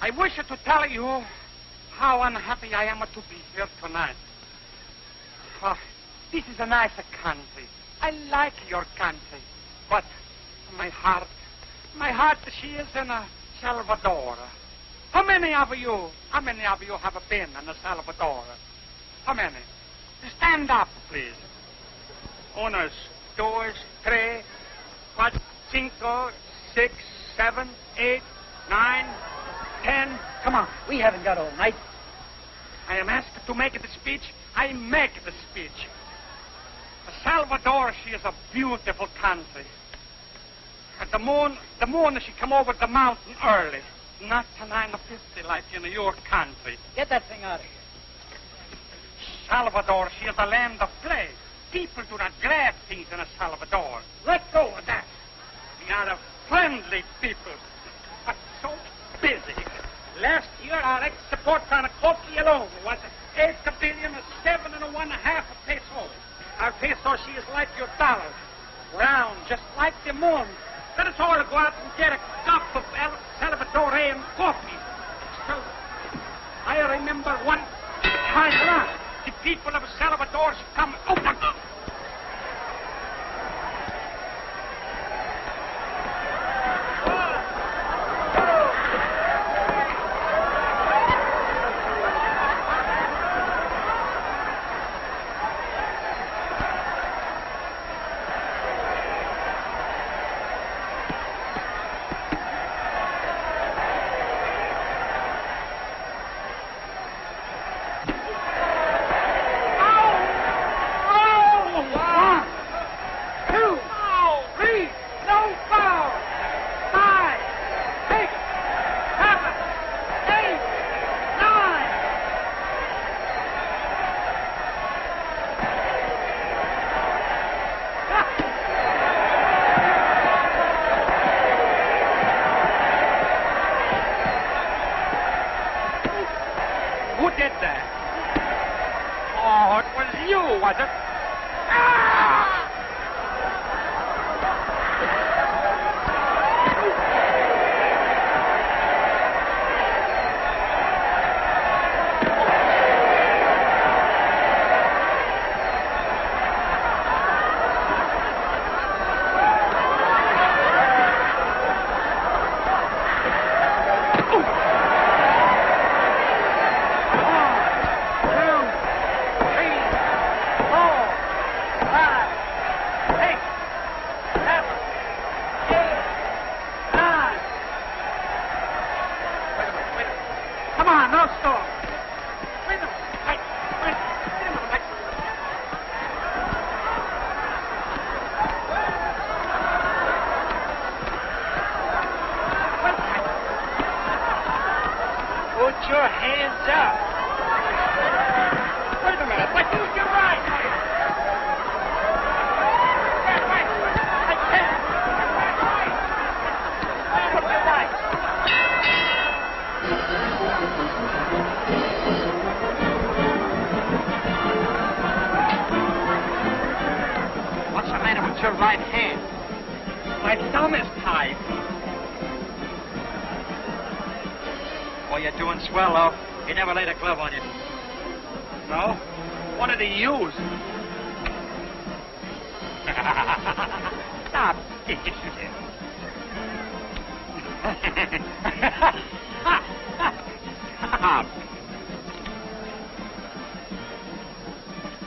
Speaker 12: I wish to tell you how unhappy I am to be here tonight. This is a nice country. I like your country. But my heart, she is in a Salvador. How many of you have been in El Salvador? How many? Stand up, please. Unos, dos, tres, cuatro, cinco, 6, 7, 8, 9, 10.
Speaker 4: Come on, we haven't got all night.
Speaker 12: I am asked to make the speech. I make the speech. El Salvador, she is a beautiful country. At the moon, she come over the mountain early. Not to 9:50 like in your country.
Speaker 4: Get that thing out of here.
Speaker 12: Salvador, she is a land of play. People do not grab things in El Salvador. Let go of that. We are a friendly people, but so busy. Last year, our export on a Corky alone was 8,7,500,000 pesos. Our peso, she is like your dollar. Round, just like the moon. Let us all go out and get a cup of Salvadorian coffee. So, I remember one time around, the people of Salvador come... Oh,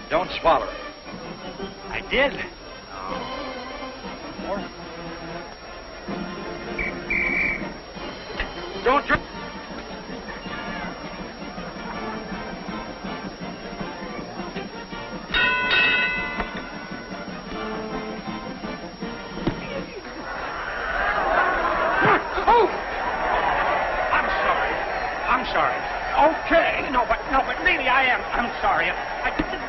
Speaker 1: Don't swallow it.
Speaker 4: I did.
Speaker 12: Don't drink. I'm sorry. Okay. No, but really, I'm sorry. I didn't.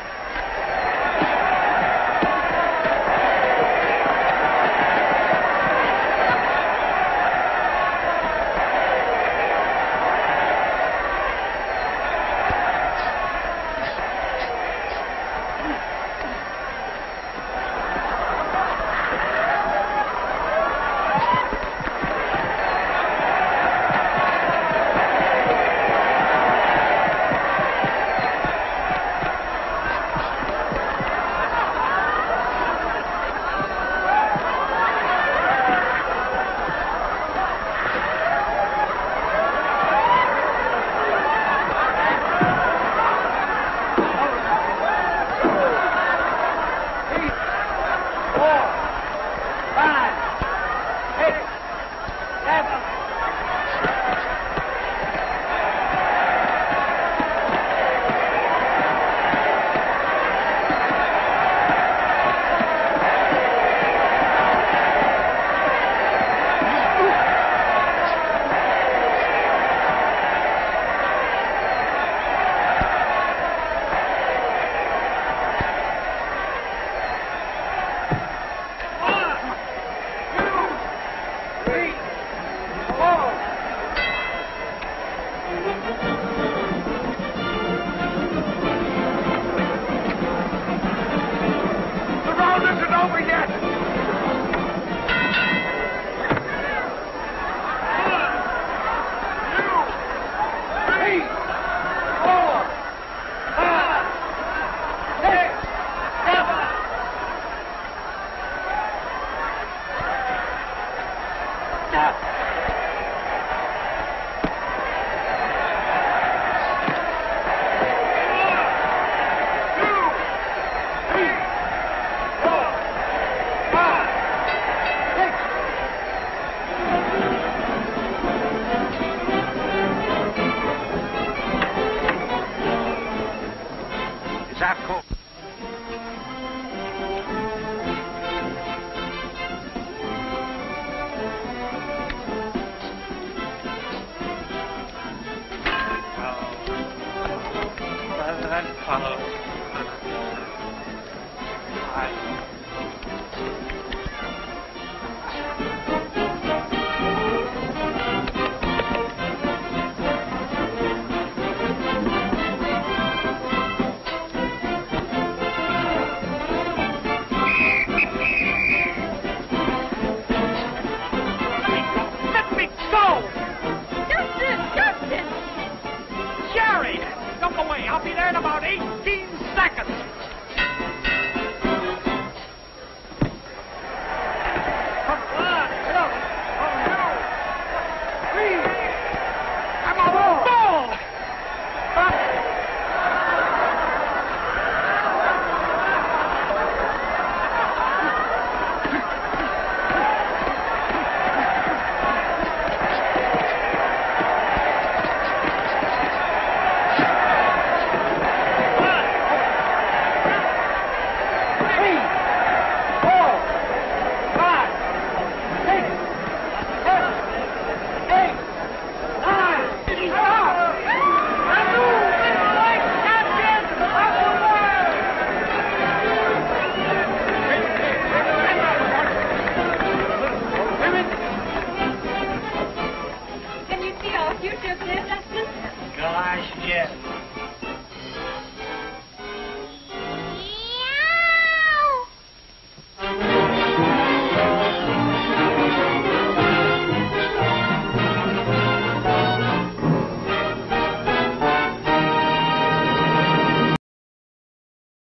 Speaker 4: Gosh, yes.